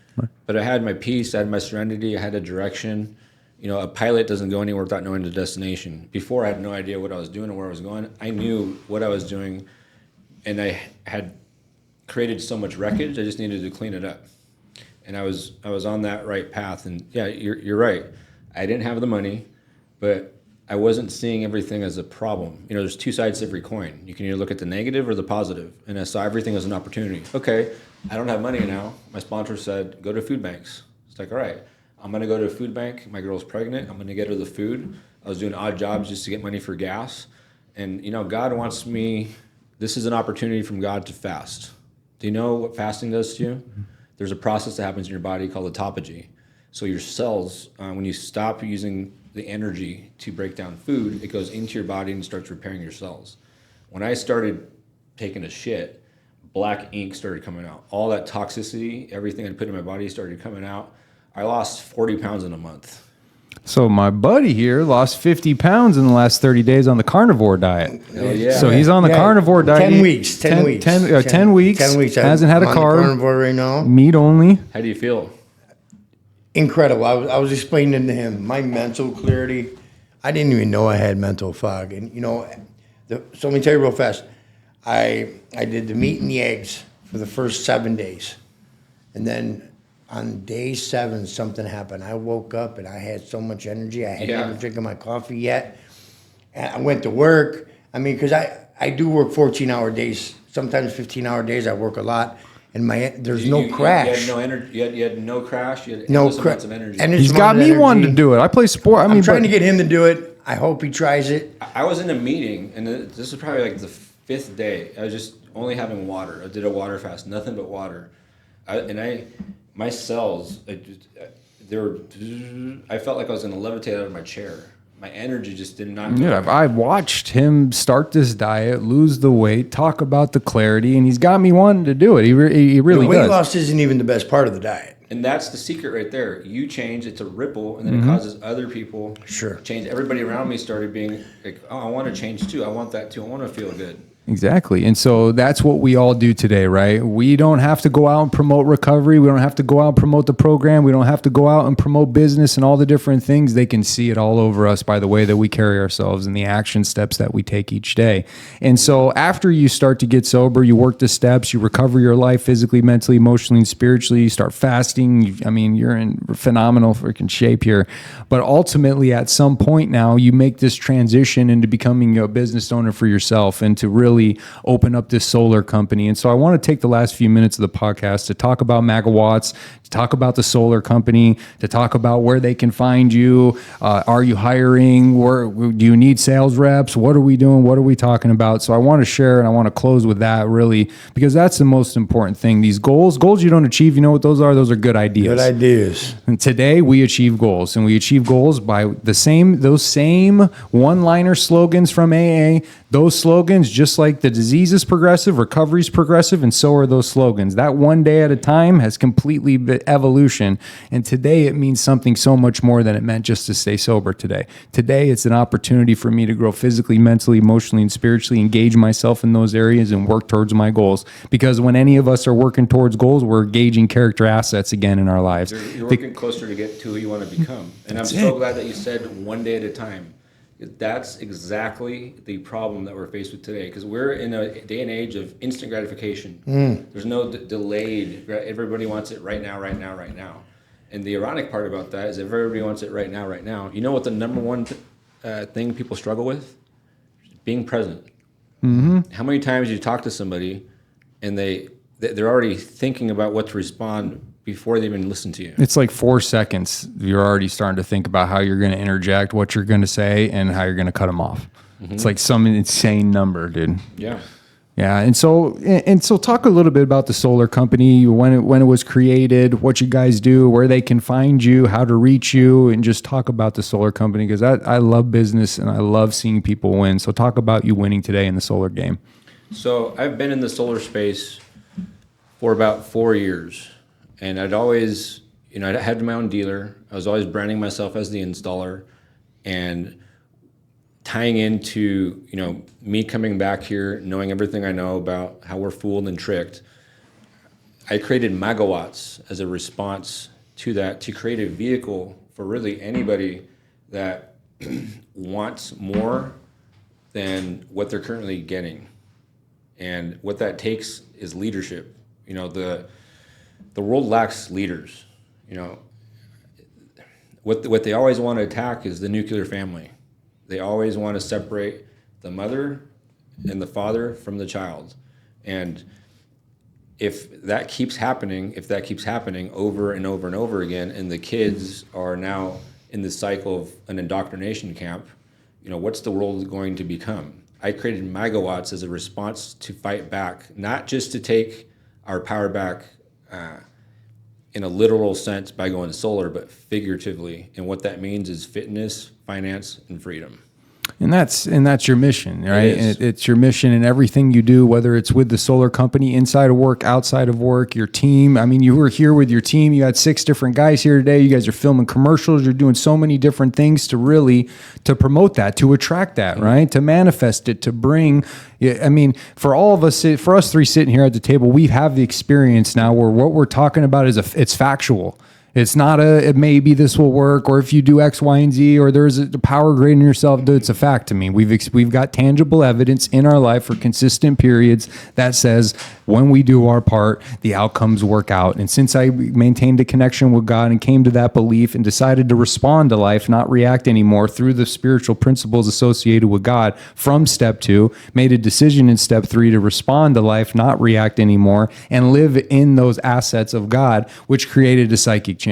[SPEAKER 3] But I had my peace. I had my serenity. I had a direction. A pilot doesn't go anywhere without knowing the destination. Before, I had no idea what I was doing or where I was going. I knew what I was doing, and I had created so much wreckage. I just needed to clean it up, and I was on that right path. And yeah, you're right. I didn't have the money, but I wasn't seeing everything as a problem. There's two sides to every coin. You can either look at the negative or the positive, and I saw everything as an opportunity. Okay, I don't have money now. My sponsor said, go to food banks. It's like, all right, I'm going to go to a food bank. My girl's pregnant. I'm going to get her the food. I was doing odd jobs just to get money for gas. And, God wants me, this is an opportunity from God to fast. Do you know what fasting does to you? There's a process that happens in your body called autophagy. So your cells, when you stop using the energy to break down food, it goes into your body and starts repairing your cells. When I started taking a shit, black ink started coming out. All that toxicity, everything I put in my body started coming out. I lost 40 pounds in a month.
[SPEAKER 4] So my buddy here lost 50 pounds in the last 30 days on the carnivore diet.
[SPEAKER 3] Oh, yeah.
[SPEAKER 4] So he's on the carnivore diet.
[SPEAKER 2] 10 weeks. 10 weeks.
[SPEAKER 4] 10 weeks.
[SPEAKER 2] 10 weeks.
[SPEAKER 4] Hasn't had a
[SPEAKER 2] I'm on the
[SPEAKER 4] carb.
[SPEAKER 2] carnivore right now.
[SPEAKER 4] Meat only.
[SPEAKER 3] How do you feel?
[SPEAKER 2] Incredible. I was explaining to him my mental clarity. I didn't even know I had mental fog. And, so let me tell you real fast. I did the meat and the eggs for the first 7 days. And then on day 7, something happened. I woke up and I had so much energy. I hadn't even drinking my coffee yet. And I went to work. I mean, because I do work 14-hour days, sometimes 15-hour days. I work a lot. And there's no crash.
[SPEAKER 3] You had no energy. You had no crash. You had
[SPEAKER 2] No
[SPEAKER 3] endless
[SPEAKER 2] crash.
[SPEAKER 3] amounts of energy.
[SPEAKER 4] He's got me wanting to do it. I play sport.
[SPEAKER 2] I'm trying to get him to do it. I hope he tries it.
[SPEAKER 3] I was in a meeting, and this is probably like the 5th day. I was just only having water. I did a water fast, nothing but water. My cells, I felt like I was going to levitate out of my chair. My energy just did not.
[SPEAKER 4] Yeah, I watched him start this diet, lose the weight, talk about the clarity, and he's got me wanting to do it. He really
[SPEAKER 2] The weight
[SPEAKER 4] does.
[SPEAKER 2] loss isn't even the best part of the diet.
[SPEAKER 3] And that's the secret right there. You change, it's a ripple, and then it causes other people
[SPEAKER 2] Sure.
[SPEAKER 3] change. Everybody around me started being like, oh, I want to change too. I want that too. I want to feel good.
[SPEAKER 4] Exactly. And so that's what we all do today, right? We don't have to go out and promote recovery. We don't have to go out and promote the program. We don't have to go out and promote business and all the different things. They can see it all over us by the way that we carry ourselves and the action steps that we take each day. And so after you start to get sober, you work the steps, you recover your life physically, mentally, emotionally, and spiritually. You start fasting. You're in phenomenal freaking shape here. But ultimately, at some point now, you make this transition into becoming a business owner for yourself and to really open up this solar company. And so I want to take the last few minutes of the podcast to talk about Megawatts, to talk about the solar company, to talk about where they can find you. Are you hiring? Do you need sales reps? What are we doing? What are we talking about? So I want to share and I want to close with that really, because that's the most important thing. These goals you don't achieve, you know what those are? Those are good ideas.
[SPEAKER 2] Good ideas.
[SPEAKER 4] And today we achieve goals, and we achieve goals by those same one-liner slogans from AA. Those slogans, just like the disease is progressive, recovery is progressive, and so are those slogans. That one day at a time has completely been evolution, and today it means something so much more than it meant just to stay sober today. Today it's an opportunity for me to grow physically, mentally, emotionally, and spiritually, engage myself in those areas and work towards my goals. Because when any of us are working towards goals, we're gauging character assets again in our lives.
[SPEAKER 3] You're working closer to get to who you want to become. And I'm so glad that you said one day at a time. That's exactly the problem that we're faced with today, because we're in a day and age of instant gratification. There's no delayed. Everybody wants it right now, right now, right now. And the ironic part about that is if everybody wants it right now, right now, you know what the number one thing people struggle with? Being present. How many times you talk to somebody and they're already thinking about what to respond before they even listen to you?
[SPEAKER 4] It's like 4 seconds. You're already starting to think about how you're going to interject, what you're going to say, and how you're going to cut them off. It's like some insane number, dude.
[SPEAKER 3] Yeah.
[SPEAKER 4] Yeah, and so talk a little bit about the solar company, when it was created, what you guys do, where they can find you, how to reach you, and just talk about the solar company, because I love business and I love seeing people win. So talk about you winning today in the solar game.
[SPEAKER 3] So I've been in the solar space for about 4 years, and I'd always, I had my own dealer. I was always branding myself as the installer, and tying into, me coming back here, knowing everything I know about how we're fooled and tricked. I created Megawatts as a response to that, to create a vehicle for really anybody that wants more than what they're currently getting. And what that takes is leadership. The world lacks leaders. What they always want to attack is the nuclear family. They always want to separate the mother and the father from the child. And if that keeps happening over and over and over again, and the kids are now in the cycle of an indoctrination camp, what's the world going to become? I created Megawatts as a response to fight back, not just to take our power back in a literal sense by going solar, but figuratively. And what that means is fitness, finance, and freedom.
[SPEAKER 4] And that's your mission, right?
[SPEAKER 3] It is.
[SPEAKER 4] And it's your mission in everything you do, whether it's with the solar company, inside of work, outside of work, your team. I mean, you were here with your team. You had 6 different guys here today. You guys are filming commercials. You're doing so many different things to promote that, to attract that, right? To manifest it, to bring. I mean, for all of us, for us 3 sitting here at the table, we have the experience now where what we're talking about is it's factual. It's not maybe this will work, or if you do X, Y, and Z, or there's a power grid in yourself. Dude, it's a fact to me. We've got tangible evidence in our life for consistent periods that says when we do our part, the outcomes work out. And since I maintained a connection with God and came to that belief and decided to respond to life, not react anymore through the spiritual principles associated with God from step 2, made a decision in step 3 to respond to life, not react anymore, and live in those assets of God, which created a psychic change.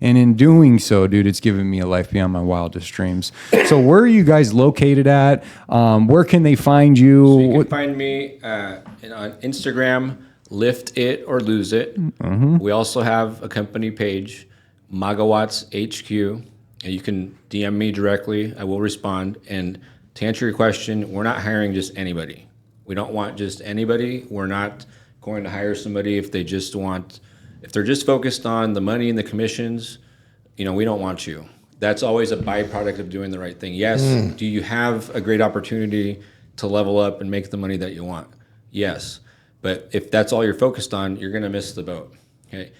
[SPEAKER 4] And in doing so, dude, it's given me a life beyond my wildest dreams. So where are you guys located at? Where can they find you?
[SPEAKER 3] So you can find me on Instagram, Lift It or Lose It. We also have a company page, Megawatts HQ, and you can DM me directly. I will respond. And to answer your question, we're not hiring just anybody. We don't want just anybody. We're not going to hire somebody if they're just focused on the money and the commissions. We don't want you. That's always a byproduct of doing the right thing. Yes. Do you have a great opportunity to level up and make the money that you want? Yes. But if that's all you're focused on, you're going to miss the boat. Okay.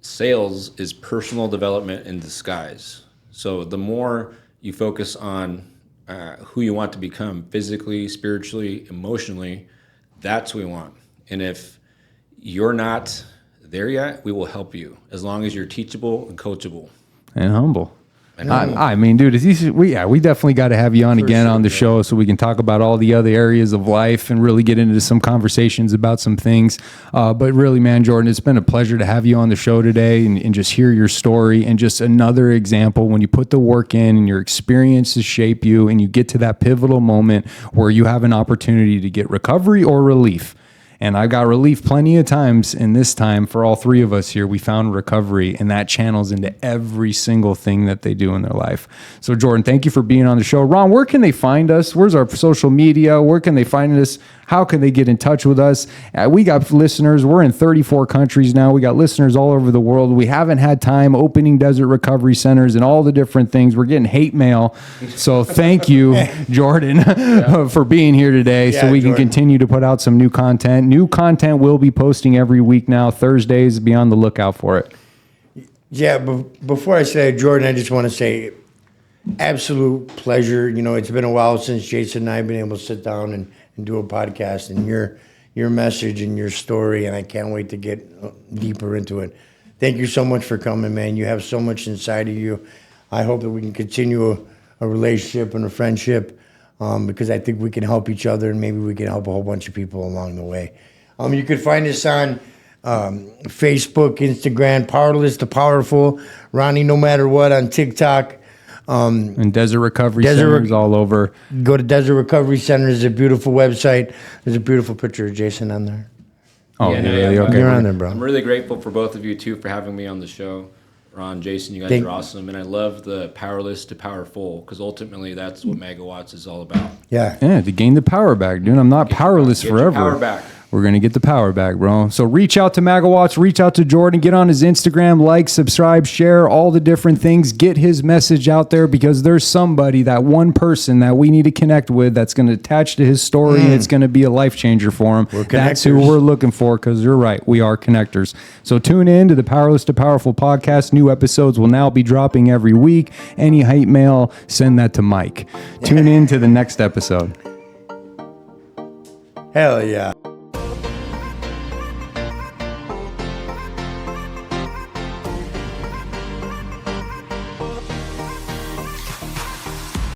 [SPEAKER 3] Sales is personal development in disguise. So the more you focus on who you want to become physically, spiritually, emotionally, that's what we want. And if you're not there yet, we will help you as long as you're teachable and coachable.
[SPEAKER 4] And humble. I mean, dude, we definitely got to have you on again on the show so we can talk about all the other areas of life and really get into some conversations about some things. But really, man, Jordan, it's been a pleasure to have you on the show today and just hear your story, and just another example when you put the work in and your experiences shape you and you get to that pivotal moment where you have an opportunity to get recovery or relief. And I got relief plenty of times, and this time for all 3 of us here, we found recovery, and that channels into every single thing that they do in their life. So Jordan, thank you for being on the show. Ron, where can they find us? Where's our social media? Where can they find us? How can they get in touch with us? We got listeners. We're in 34 countries now. We got listeners all over the world. We haven't had time opening desert recovery centers and all the different things. We're getting hate mail. So thank you, Jordan, for being here today, so we can continue to put out some new content. New content we'll be posting every week now, Thursdays. Be on the lookout for it.
[SPEAKER 2] Yeah, but before I say, Jordan, I just want to say absolute pleasure. It's been a while since Jason and I have been able to sit down and do a podcast, and your message and your story, and I can't wait to get deeper into it. Thank you so much for coming, man. You have so much inside of you. I hope that we can continue a relationship and a friendship, because I think we can help each other, and maybe we can help a whole bunch of people along the way. You can find us on Facebook, Instagram, Powerless to Powerful, Ronnie No Matter What on TikTok.
[SPEAKER 4] And Desert Recovery Centers all over.
[SPEAKER 2] Go to Desert Recovery Center. It's a beautiful website. There's a beautiful picture of Jason on there.
[SPEAKER 4] Oh,
[SPEAKER 3] Yeah, no,
[SPEAKER 4] really?
[SPEAKER 3] yeah.
[SPEAKER 4] Okay.
[SPEAKER 2] You're on there, bro.
[SPEAKER 3] I'm really grateful for both of you, too, for having me on the show. Ron, Jason, you guys are awesome. And I love the powerless to powerful, because ultimately that's what Megawatts is all about.
[SPEAKER 2] Yeah.
[SPEAKER 4] Yeah, to gain the power back, dude. I'm not powerless
[SPEAKER 3] Get your
[SPEAKER 4] forever.
[SPEAKER 3] power back.
[SPEAKER 4] We're going to get the power back, bro. So reach out to Megawatts, reach out to Jordan, get on his Instagram, like, subscribe, share, all the different things. Get his message out there, because there's somebody, that one person that we need to connect with that's going to attach to his story, and it's going to be a life changer for him. That's who we're looking for, because you're right. We are connectors. So tune in to the Powerless to Powerful podcast. New episodes will now be dropping every week. Any hate mail, send that to Mike. Tune in to the next episode.
[SPEAKER 2] Hell yeah.